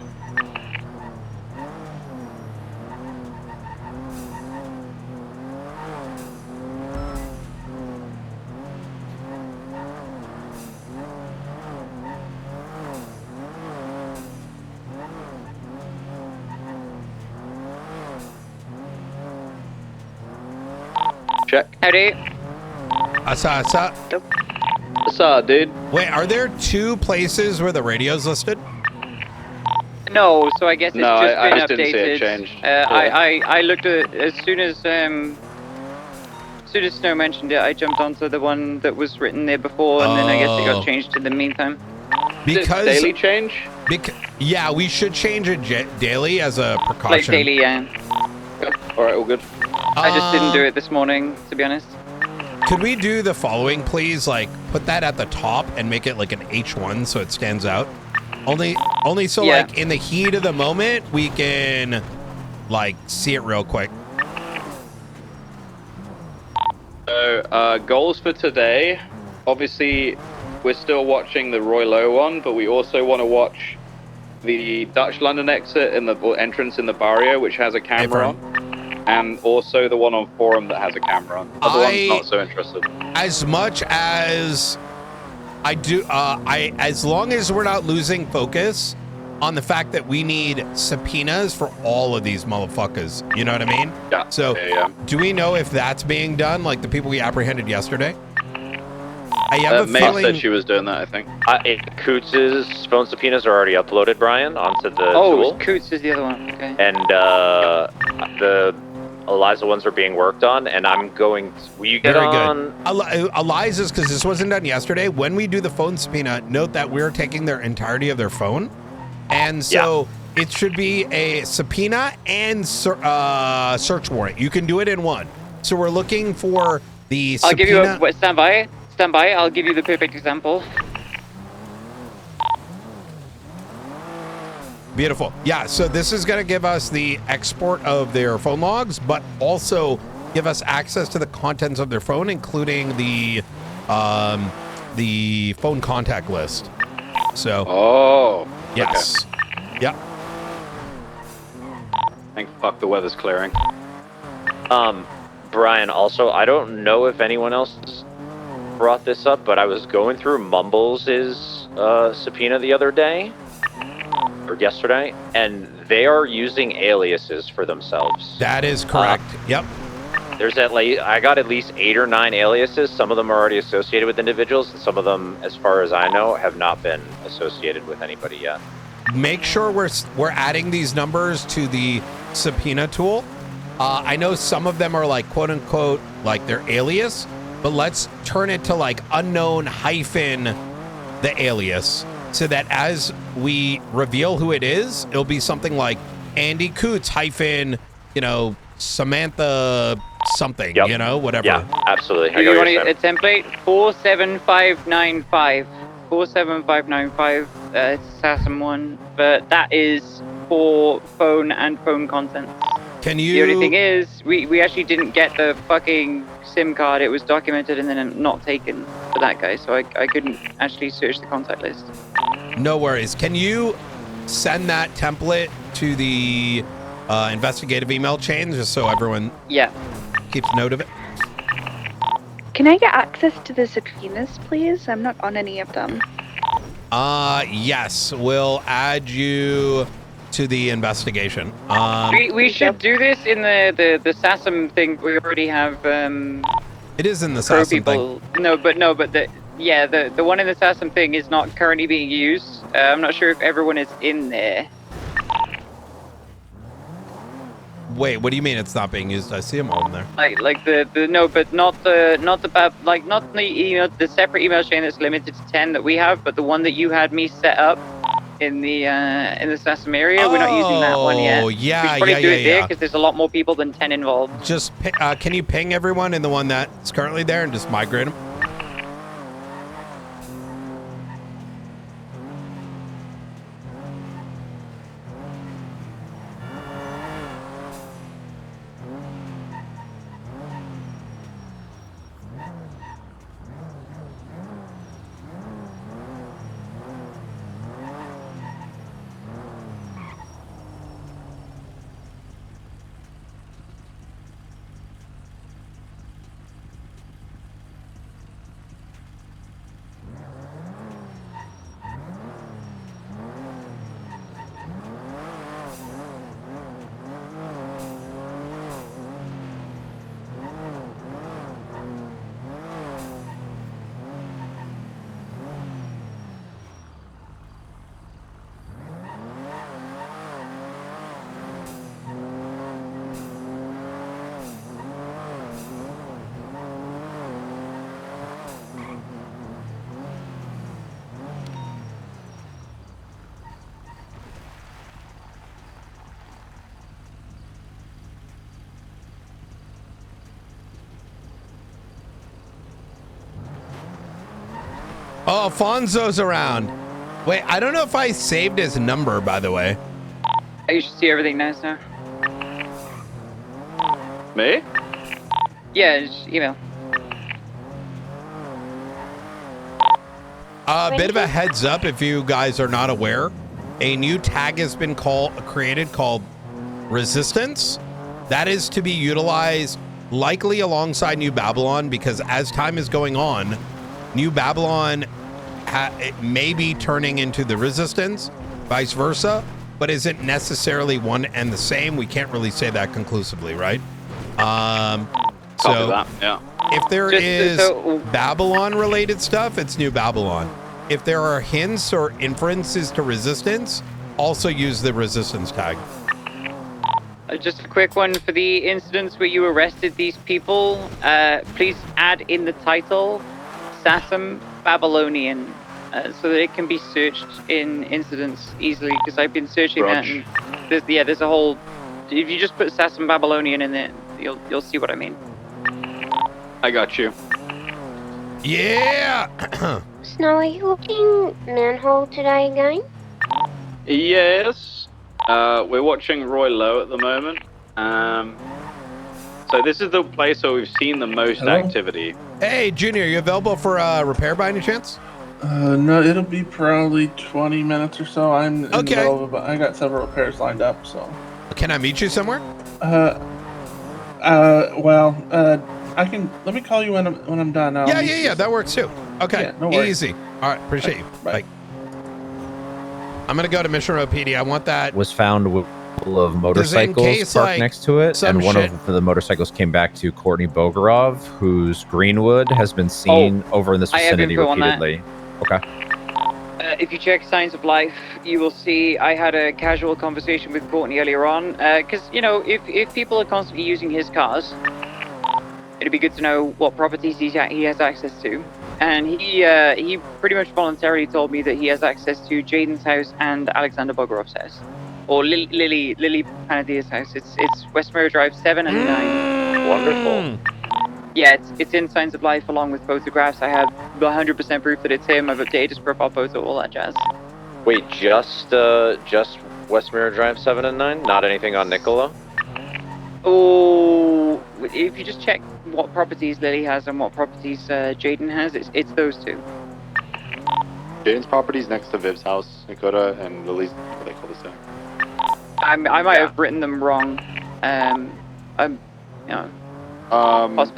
Check. Howdy. Asa. What's up, dude? Wait, are there 2 places where the radio's listed? No, so I guess it's No, just I been just updated. didn't see it changed. I looked at as soon as Snow mentioned it, I jumped onto the one that was written there before, and then I guess it got changed in the meantime. Because daily change? Yeah, we should change it daily as a precaution. Like daily, yeah. All right, all good. I just didn't do it this morning, to be honest. Could we do the following, please? Like, put that at the top and make it like an H1 so it stands out. Only so like in the heat of the moment we can like see it real quick. So, goals for today. Obviously, we're still watching the Roy Lowe one, but we also want to watch the Dutch London exit and the entrance in the barrio, which has a camera on, and also the one on Forum that has a camera on. Other one's not so interested. As much as I do, as long as we're not losing focus on the fact that we need subpoenas for all of these motherfuckers. You know what I mean? Yeah. So, yeah. do we know if that's being done, like the people we apprehended yesterday? I have a May feeling. said she was doing that, I think. Coots's phone subpoenas are already uploaded, Brian, onto the tool. Coots is the other one. Okay. And the Eliza ones are being worked on, and I'm going to, will you get Very on? good. Eliza's, because this wasn't done yesterday. When we do the phone subpoena, note that we're taking their entirety of their phone. And so it should be a subpoena and search warrant. You can do it in one. So we're looking for the subpoena. I'll give you a wait, stand by. Stand by. I'll give you the perfect example. Beautiful. Yeah, so this is going to give us the export of their phone logs, but also give us access to the contents of their phone, including the phone contact list. So. Oh. Yes. Okay. Yep. Thank fuck the weather's clearing. Brian, also, I don't know if anyone else brought this up, but I was going through Mumbles' subpoena the other day, or yesterday, and they are using aliases for themselves. That is correct. Yep. There's I got at least 8 or 9 aliases. Some of them are already associated with individuals, and some of them, as far as I know, have not been associated with anybody yet. Make sure we're adding these numbers to the subpoena tool. I know some of them are like quote unquote like their alias, but let's turn it to like unknown hyphen the alias, so that as we reveal who it is, it'll be something like Andy Coots hyphen, Samantha something, whatever. Yeah, absolutely. Do you want a template? 47595. 47595. It's Assassin 1, but that is for phone and phone content. Can you? The only thing is, we actually didn't get the fucking SIM card. It was documented and then not taken for that guy, so I couldn't actually search the contact list. No worries. Can you send that template to the investigative email chain just so everyone keeps note of it? Can I get access to the subpoenas, please? I'm not on any of them. Yes, we'll add you to the investigation. We should do this in the SASM thing. We already have it is in the SASM thing. No, but the one in the SASM thing is not currently being used. I'm not sure if everyone is in there. Wait, what do you mean it's not being used? I see them all in there. Like the no, but not the email, the separate email chain that's limited to 10 that we have, but the one that you had me set up in the SASM area. We're not using that one yet. Oh we should probably do it there because there's a lot more people than 10 involved. Just can you ping everyone in the one that's currently there and just migrate them? Oh, Alfonso's around. Wait, I don't know if I saved his number, by the way. You should see everything nice now. Me? Yeah, just email. A bit of a heads up if you guys are not aware. A new tag has been created called Resistance. That is to be utilized likely alongside New Babylon, because as time is going on, New Babylon it may be turning into the Resistance, vice versa, but isn't necessarily one and the same. We can't really say that conclusively, right? So that, yeah. if there is Babylon related stuff, it's New Babylon. If there are hints or inferences to Resistance, also use the Resistance tag. Just a quick one for the incidents where you arrested these people. Please add in the title Sassam Babylonian, so that it can be searched in incidents easily. Because I've been searching that, and there's a whole. If you just put Sassam Babylonian in it, you'll see what I mean. I got you. Yeah. Snow, are you looking manhole today again? Yes. We're watching Roy Lowe at the moment. So this is the place where we've seen the most activity. Hey, Junior, you available for repair by any chance? No, it'll be probably 20 minutes or so. I'm in the middle of I got several repairs lined up, so. Can I meet you somewhere? I can. Let me call you when I'm done. Yeah, that works too. Okay, Yeah, no worries. easy. All right, appreciate you. Bye. I'm gonna go to Mission Road PD. I want that. Was found with full of motorcycles case, parked like, next to it, some and one shit- of the motorcycles came back to Courtney Bogorov, whose Greenwood has been seen over in this I have vicinity info on that. repeatedly. Okay. If you check Signs of Life, you will see I had a casual conversation with Courtney earlier on. Because, if people are constantly using his cars, it'd be good to know what properties he has access to. And he pretty much voluntarily told me that he has access to Jaden's house and Alexander Bogorov's house. Or Lily Panadia's house. It's Westmere Drive 7 and 9. Wonderful. Yeah, it's in Signs of Life along with photographs. I have 100% proof that it's him. I've updated his profile photo, all that jazz. Wait, just Westmere Drive 7 and 9? Not anything on Nicola? Oh, if you just check what properties Lily has and what properties Jaden has, it's those two. Jaden's property's next to Viv's house, Dakota, and Lily's what they call this thing. I might have written them wrong.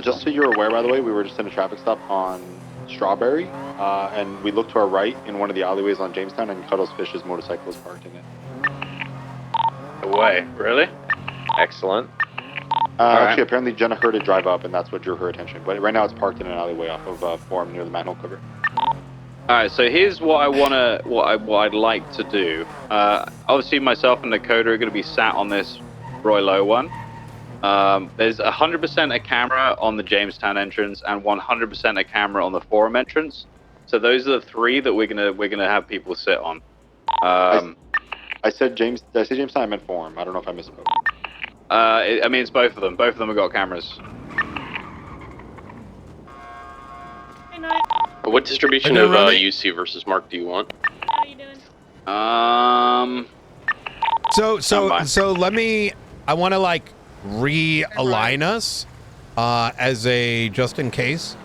Just so you're aware, by the way, we were just in a traffic stop on Strawberry, and we looked to our right in one of the alleyways on Jamestown, and Cuddles Fish's motorcycle was parked in it. No way, really? Excellent. Actually, apparently Jenna heard it drive up, and that's what drew her attention. But right now, it's parked in an alleyway off of Forum near the manhole cover. All right, so here's what I'd like to do. Obviously, myself and Dakota are going to be sat on this Roy Lowe one. There's 100% a camera on the Jamestown entrance and 100% a camera on the Forum entrance. So those are the three that we're gonna have people sit on. I said Jamestown. I meant Forum. I don't know if I misspoke. I mean, it's both of them. Both of them have got cameras. What distribution of UC versus Mark do you want? So let me. I want to like realign us as a just in case.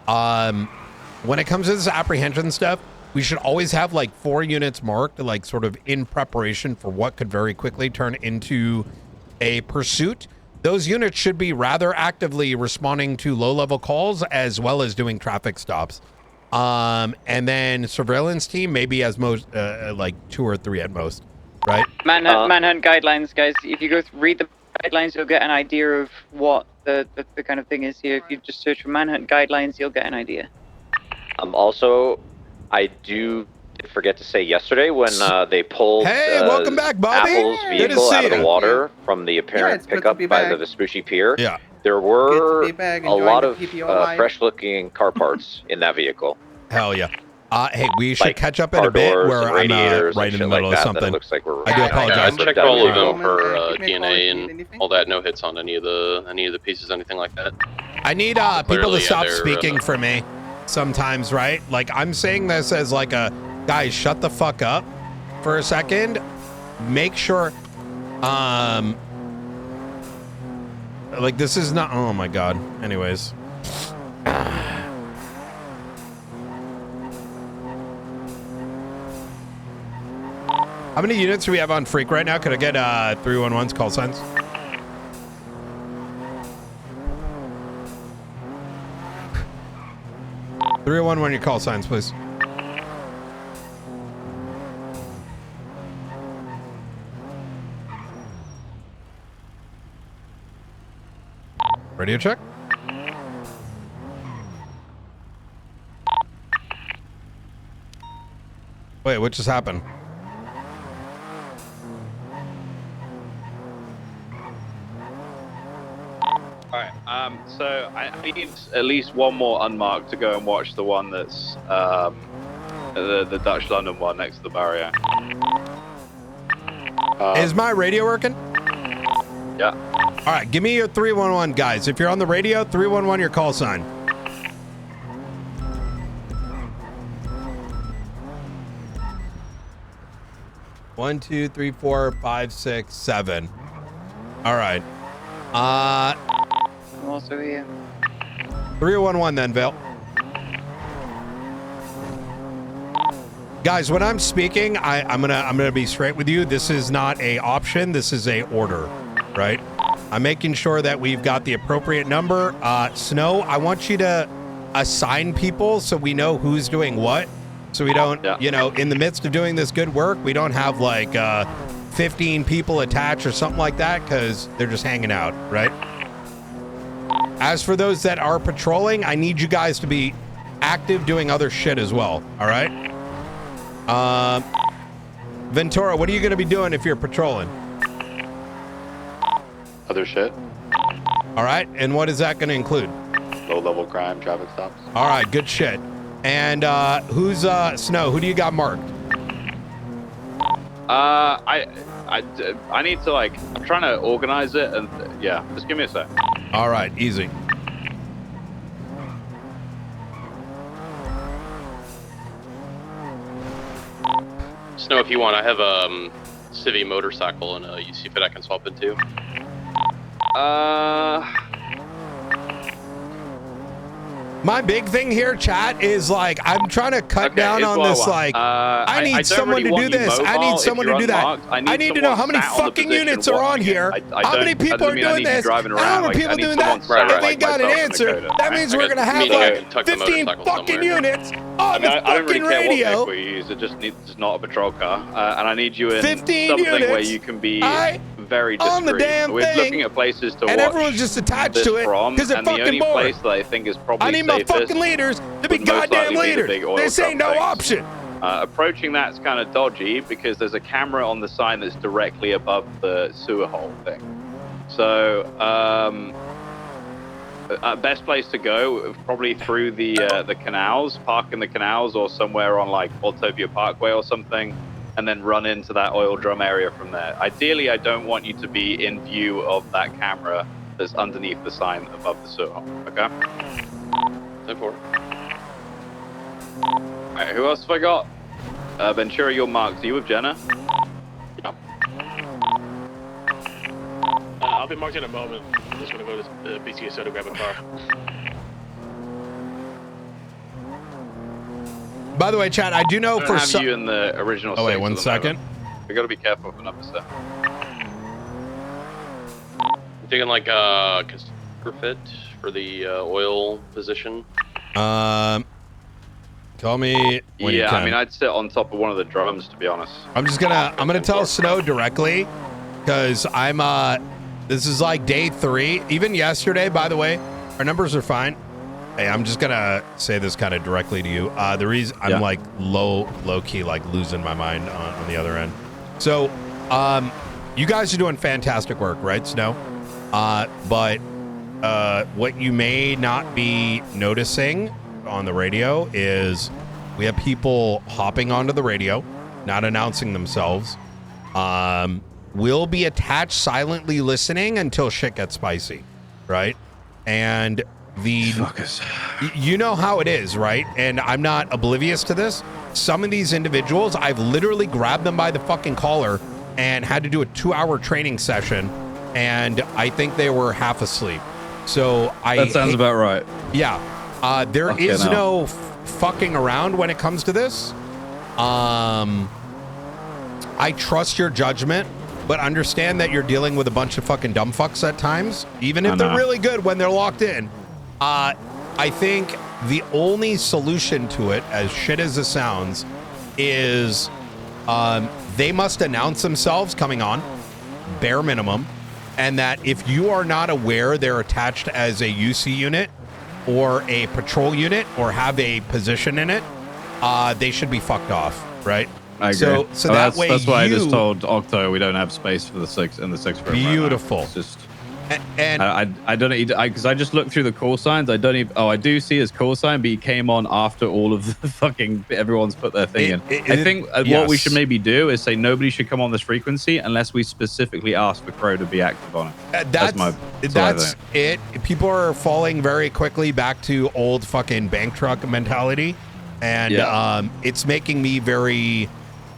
When it comes to this apprehension stuff, we should always have like 4 units marked, like sort of in preparation for what could very quickly turn into a pursuit. Those units should be rather actively responding to low-level calls as well as doing traffic stops. And then surveillance team maybe as most like 2 or 3 at most, right? Manhunt guidelines, guys. If you go read the guidelines, you'll get an idea of what the kind of thing is here. If you just search for manhunt guidelines, you'll get an idea. Also, I do forget to say yesterday when they pulled welcome back, Bobby. Apple's vehicle out of the water from the apparent pickup by the Vespucci Pier. Yeah. There were back, a lot enjoying of the PPO life. fresh-looking car parts in that vehicle. Hell yeah. Hey, we should Like catch up in car a bit doors where and I'm radiators right and in the shit middle like of that, that something. it looks like we're I do apologize. I checked all of them for DNA and all that. No hits on any of the pieces, anything like that. I need people Clearly, to stop they're, speaking for me sometimes, right? Like I'm saying this as like a guys, shut the fuck up for a second. Make sure like this is not. Oh my god. Anyways. How many units do we have on Freak right now? Could I get 311's call signs? (301) your call signs, please. Radio check. Wait, what just happened? Alright, so I need at least one more unmarked to go and watch the one that's the Dutch London one next to the barrier. Is my radio working? Yeah. All right, give me your 311, guys. If you're on the radio, 311 your call sign. One, two, three, 4, 5, 6, 7. All right. I'm also here. 311 then, Vale. Guys, when I'm speaking, I'm gonna be straight with you. This is not a option. This is a order, right? I'm making sure that we've got the appropriate number. Snow, I want you to assign people so we know who's doing what. So we don't, you know, in the midst of doing this good work, we don't have like 15 people attached or something like that because they're just hanging out, right? As for those that are patrolling, I need you guys to be active doing other shit as well, all right? Ventura, what are you going to be doing if you're patrolling? Other shit. All right, and what is that going to include? Low-level crime, traffic stops. All right, good shit. And who's Snow? Who do you got marked? I need to like, I'm trying to organize it and yeah, just give me a sec. All right, easy. Snow, if you want, I have a Civi motorcycle and a UC Fit I can swap into. My big thing here, chat, is like I'm trying to cut down on this. Like, I need someone to do this. I need someone to do that. I need to know how many fucking units are on here. How many people are doing this? How many people doing that? If they got an answer, that means we're gonna have like 15 fucking units on the fucking radio. It just needs not a patrol car, and I need you in 15 something units where you can be very discreet. on the damn We're thing, looking at places to and watch everyone's just attached this to it from, because they're and the fucking only bored. place that I think is probably I need my safest fucking leaders to be would most goddamn likely be the leaders. big oil This ain't no truck option. Approaching that's kind of dodgy because there's a camera on the sign that's directly above the sewer hole thing. So, best place to go probably through the canals, park in the canals or somewhere on like Autopia Parkway or something, and then run into that oil drum area from there. Ideally, I don't want you to be in view of that camera that's underneath the sign above the sewer hole. Okay. 10-4. Alright, who else have I got? Ventura, you're marked. Are you with Jenna? I'll be marked in a moment. I'm just gonna go to the BTSO to grab a car. By the way, chat, I do know for some. You in the original. Oh wait, 1 second. We gotta be careful of numbers there. I'm thinking like consumer fit for the oil position. Call me when you can. I mean, I'd sit on top of one of the drums, to be honest. I'm gonna tell Snow directly because this is like day 3. Even yesterday, by the way, our numbers are fine. Hey, I'm just gonna say this kind of directly to you. The reason I'm like low key, like losing my mind on the other end. So, you guys are doing fantastic work, right, Snow? But what you may not be noticing on the radio is we have people hopping onto the radio, not announcing themselves. Will be attached silently listening until shit gets spicy, right? And you know how it is, right? And I'm not oblivious to this. Some of these individuals, I've literally grabbed them by the fucking collar and had to do a 2-hour training session and I think they were half asleep. So That sounds about right. Yeah. There Okay, is now. no fucking around when it comes to this. I trust your judgment, but understand that you're dealing with a bunch of fucking dumb fucks at times, even if I they're know. really good when they're locked in. I think the only solution to it, as shit as it sounds, is they must announce themselves coming on, bare minimum, and that if you are not aware they're attached as a UC unit or a patrol unit or have a position in it, they should be fucked off, right? I agree. So that way that's why I just you- told Octo we don't have space for the six in the sixth room. Beautiful. Right now. It's just. And I don't know because I just looked through the call signs. I don't even. Oh, I do see his call sign, but he came on after all of the fucking everyone's put their thing in. I think what we should maybe do is say nobody should come on this frequency unless we specifically ask for Crow to be active on it. That's it. People are falling very quickly back to old fucking bank truck mentality, and it's making me very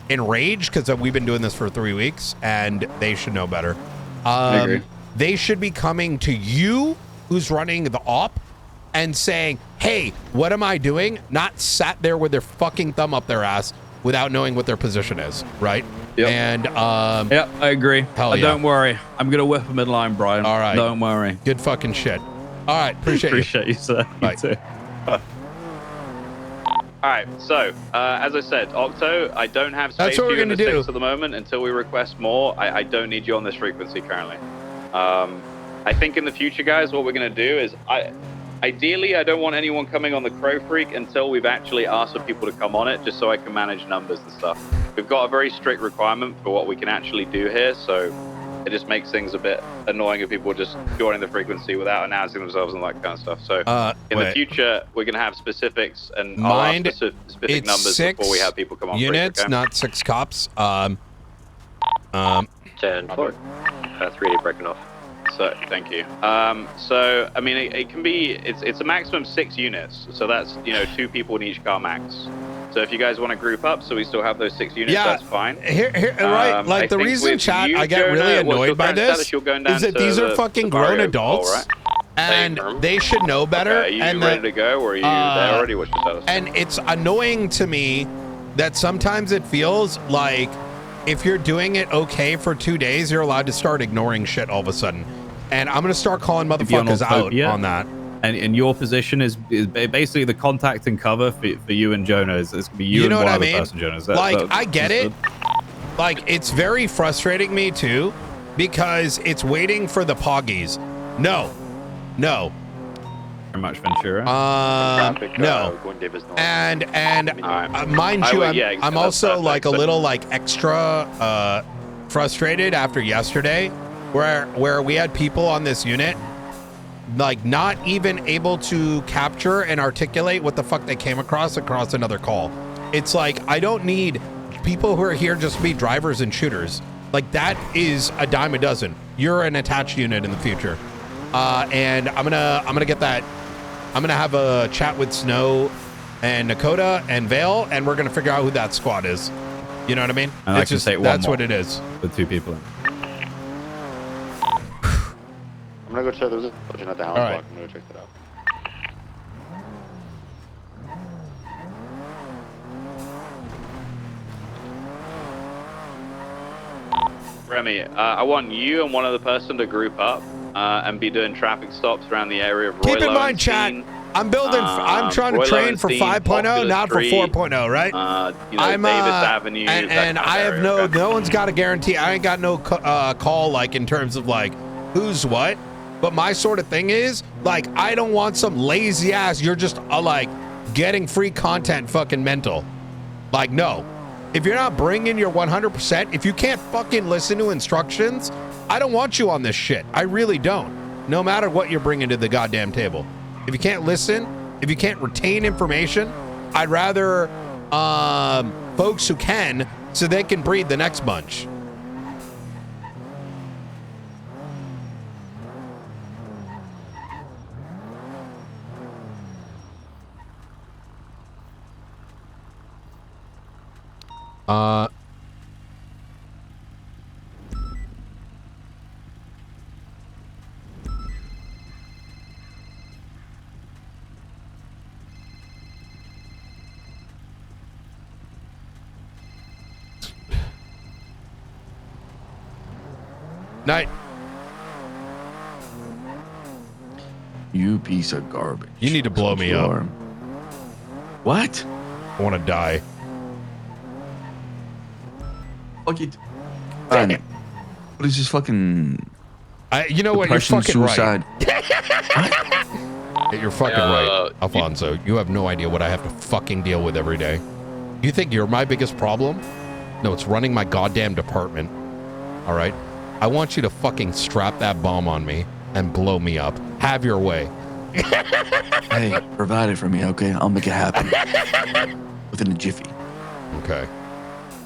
enraged because we've been doing this for 3 weeks, and they should know better. I agree. They should be coming to you, who's running the op, and saying, "Hey, what am I doing?" Not sat there with their fucking thumb up their ass without knowing what their position is, right? Yep. And yeah, I agree. Hell yeah. Don't worry, I'm gonna whip them in line, Brian. All right. Don't worry. Good fucking shit. All right, appreciate you, sir. Bye. You too. All right, so as I said, Octo, I don't have space That's what for we're you in the gonna do. six at the moment until we request more. I don't need you on this frequency currently. I think in the future, guys, what we're gonna do is ideally I don't want anyone coming on the Crow Freak until we've actually asked for people to come on it, just so I can manage numbers and stuff. We've got a very strict requirement for what we can actually do here, so it just makes things a bit annoying if people just joining the frequency without announcing themselves and that kind of stuff. So in the future, we're gonna have specifics and Mind, specific it's numbers 6 before we have people come on. units, freak, okay? not 6 cops. 10-4. 380 breaking off. So thank you. So I mean, it can be. It's a maximum 6 units. So that's 2 people in each car max. So if you guys want to group up, so we still have those 6 units, Yeah, that's fine. Right, like I the think reason, with chat, you, I get really Jonah, what's your annoyed by current this status? You're going down is that to these are the fucking grown Safari adults, Hall, right? and they should know better. Okay, are you and ready to go, or are you there already? What's your status? And it's annoying to me that sometimes it feels like if you're doing it okay for 2 days, you're allowed to start ignoring shit all of a sudden. And I'm gonna start calling If you're on motherfuckers out Autopia, on that. And your position is basically the contact and cover for you and Jonah. It's gonna be you, You know and what one I other mean? person, Jonah. I get it. Like, it's very frustrating me too, because it's waiting for the poggies. No. Very much, Ventura. No. And mind you, I'm also like a little like extra frustrated after yesterday, where we had people on this unit like not even able to capture and articulate what the fuck they came across another call. It's like, I don't need people who are here just to be drivers and shooters. Like, that is a dime a dozen. You're an attached unit in the future. And I'm gonna get that. I'm gonna have a chat with Snow and Nakota and Vale, and we're gonna figure out who that squad is. You know what I mean? And I can take one that's more what it is. With 2 people in. I'm gonna go check. There's a explosion at the house All right. block. I'm gonna check that out. Remy, I want you and one other person to group up and be doing traffic stops around the area of Roylo. Keep in mind, chat, I'm building. I'm trying to Roylo train and for Steen, 5.0, Popular not for Street, 4.0, right? I'm Davis Avenue, and that kind of I have area, no one's got a guarantee. I ain't got no call like in terms of like who's what. But my sort of thing is like, I don't want some lazy ass. You're just like getting free content, fucking mental. Like, no. If you're not bringing your 100%, if you can't fucking listen to instructions, I don't want you on this shit. I really don't. No matter what you're bringing to the goddamn table. If you can't listen, if you can't retain information, I'd rather folks who can, so they can breed the next bunch. Night. You piece of garbage. You need to blow me up. What? I want to die. Fuck it. What is this fucking... You know what? You're depression, fucking suicide? right. You're fucking right, Alfonso. You have no idea what I have to fucking deal with every day. You think you're my biggest problem? No, it's running my goddamn department. All right? I want you to fucking strap that bomb on me and blow me up. Have your way. Hey, provide it for me, okay? I'll make it happen. Within a jiffy. Okay.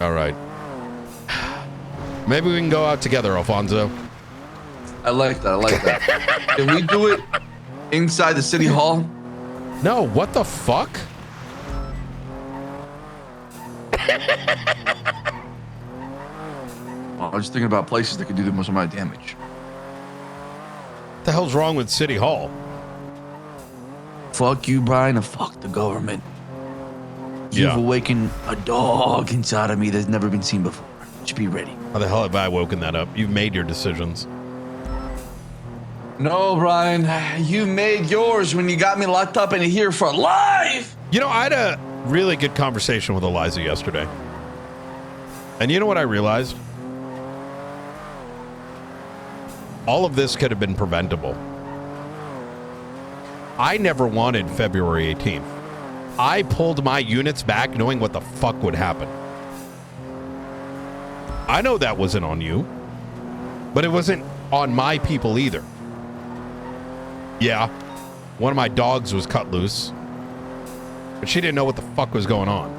All right. Maybe we can go out together, Alfonso. I like that. I like that. Can we do it inside the city hall? No, what the fuck? Well, I was thinking about places that could do the most amount of damage. What the hell's wrong with City Hall? Fuck you, Brian, and fuck the government. You've Yeah. awakened a dog inside of me that's never been seen before. Just be ready. How the hell have I woken that up? You've made your decisions. No, Brian, you made yours when you got me locked up in here for life. You know, I had a really good conversation with Eliza yesterday. And you know what I realized? All of this could have been preventable. I never wanted February 18th. I pulled my units back knowing what the fuck would happen. I know that wasn't on you, but it wasn't on my people either. Yeah, one of my dogs was cut loose, but she didn't know what the fuck was going on.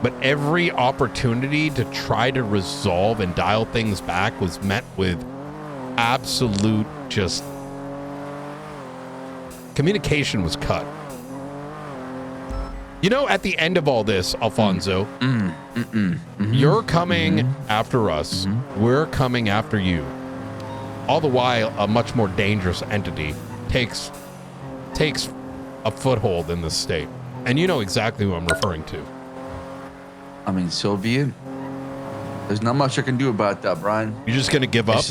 But every opportunity to try to resolve and dial things back was met with absolute just communication was cut. You know, at the end of all this, Alfonso, you're coming after us. We're coming after you. All the while, a much more dangerous entity takes a foothold in this state. And you know exactly who I'm referring to. I mean, so be it. There's not much I can do about that, Brian. You're just gonna give up?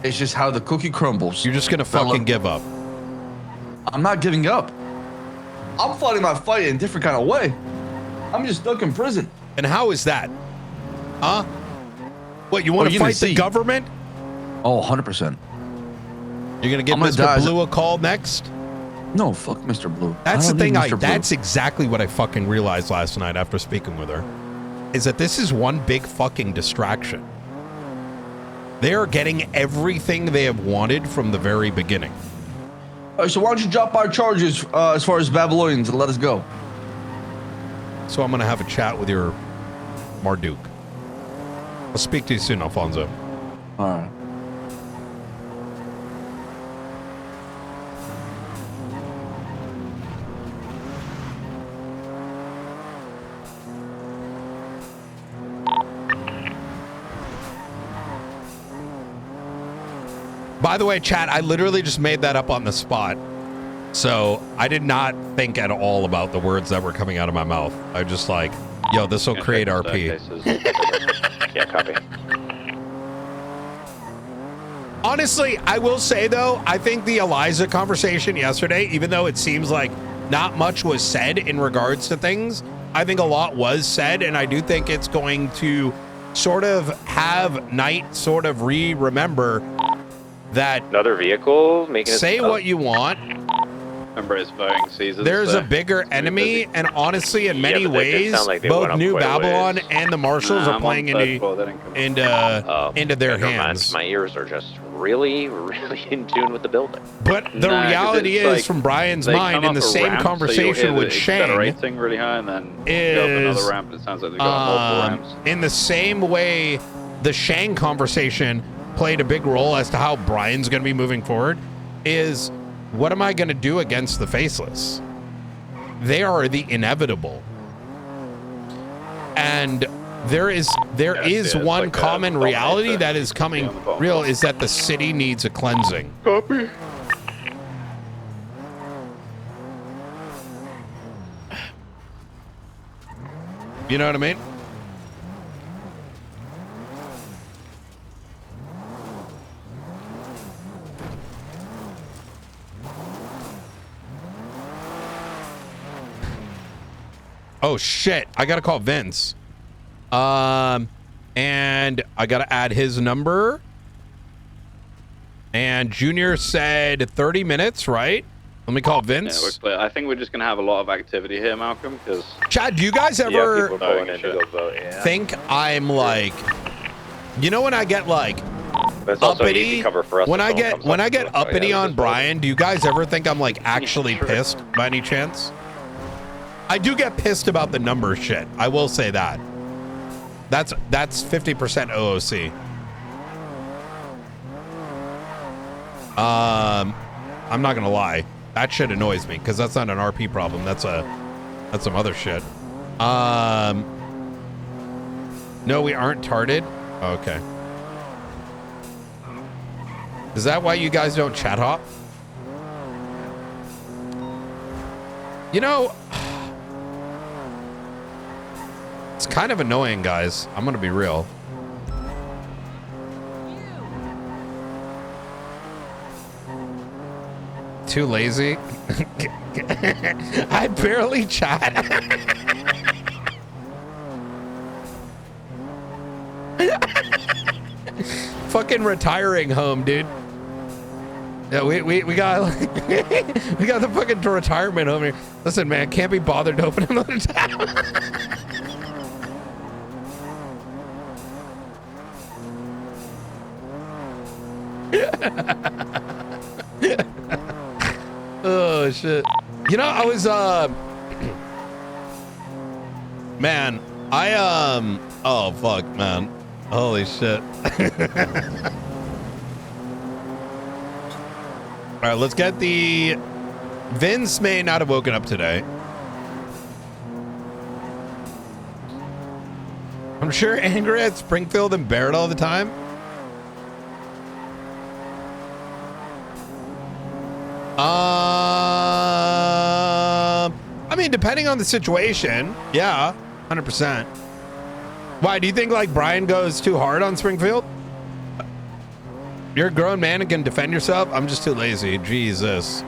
It's just how the cookie crumbles. You're just gonna fucking give up. I'm not giving up. I'm fighting my fight in a different kind of way. I'm just stuck in prison. And how is that? Huh? What, you want to fight the government? Oh, 100%. You're gonna give Mr. Blue a call next? No, fuck Mr. Blue. That's the thing. Mr. Blue. That's exactly what I fucking realized last night after speaking with her. Is that this is one big fucking distraction. They are getting everything they have wanted from the very beginning. All right, so why don't you drop our charges as far as Babylonians and let us go? So I'm gonna have a chat with your Marduk. I'll speak to you soon, Alfonso. All right. By the way, chat, I literally just made that up on the spot. So I did not think at all about the words that were coming out of my mouth. I just like, yo, this will create RP. Yeah, copy. Honestly, I will say though, I think the Eliza conversation yesterday, even though it seems like not much was said in regards to things, I think a lot was said, and I do think it's going to sort of have Knight sort of remember that Another vehicle making say what you want. Remember his firing season. There's a bigger enemy, and honestly, in many but they did ways, sound like they both went up New quite a Babylon ways. and the Marshals are playing into their hands. My ears are just really, really in tune with the building. But the reality is, from Brian's mind, in the same conversation with Shang, thing really high and then is, go up another ramp. It sounds like they've got multiple ramps. in the same way, the Shang conversation played a big role as to how Brian's going to be moving forward. Is what am I going to do against the Faceless? They are the inevitable. And there is one like common reality that is coming real, is that the city needs a cleansing. Copy. You know what I mean? Oh shit! I gotta call Vince. And I gotta add his number. And Junior said 30 minutes, right? Let me call Vince. Yeah, I think we're just gonna have a lot of activity here, Malcolm. Because Chad, do you guys ever yeah. think I'm like, you know, when I get like That's also an uppity, easy cover for us when if I someone get comes when up I to get us. Oh, yeah, uppity we on just Brian, do you guys ever think I'm like actually pissed by any chance? I do get pissed about the number shit. I will say that. That's 50% OOC. I'm not gonna lie. That shit annoys me because that's not an RP problem. That's some other shit. No, we aren't tarded. Okay. Is that why you guys don't chat hop? You know, it's kind of annoying, guys. I'm gonna be real. Too lazy. I barely chat. Fucking retiring home, dude. Yeah, we got we got the fucking retirement home here. Listen, man, can't be bothered to open another tab. Oh shit. You know, I was man, oh fuck, man. Holy shit. All right, let's get the Vince may not have woken up today. I'm sure angry at Springfield and Barrett all the time. I mean, depending on the situation, yeah, 100%. Why, do you think like Brian goes too hard on Springfield? You're a grown man and can defend yourself. I'm just too lazy. Jesus.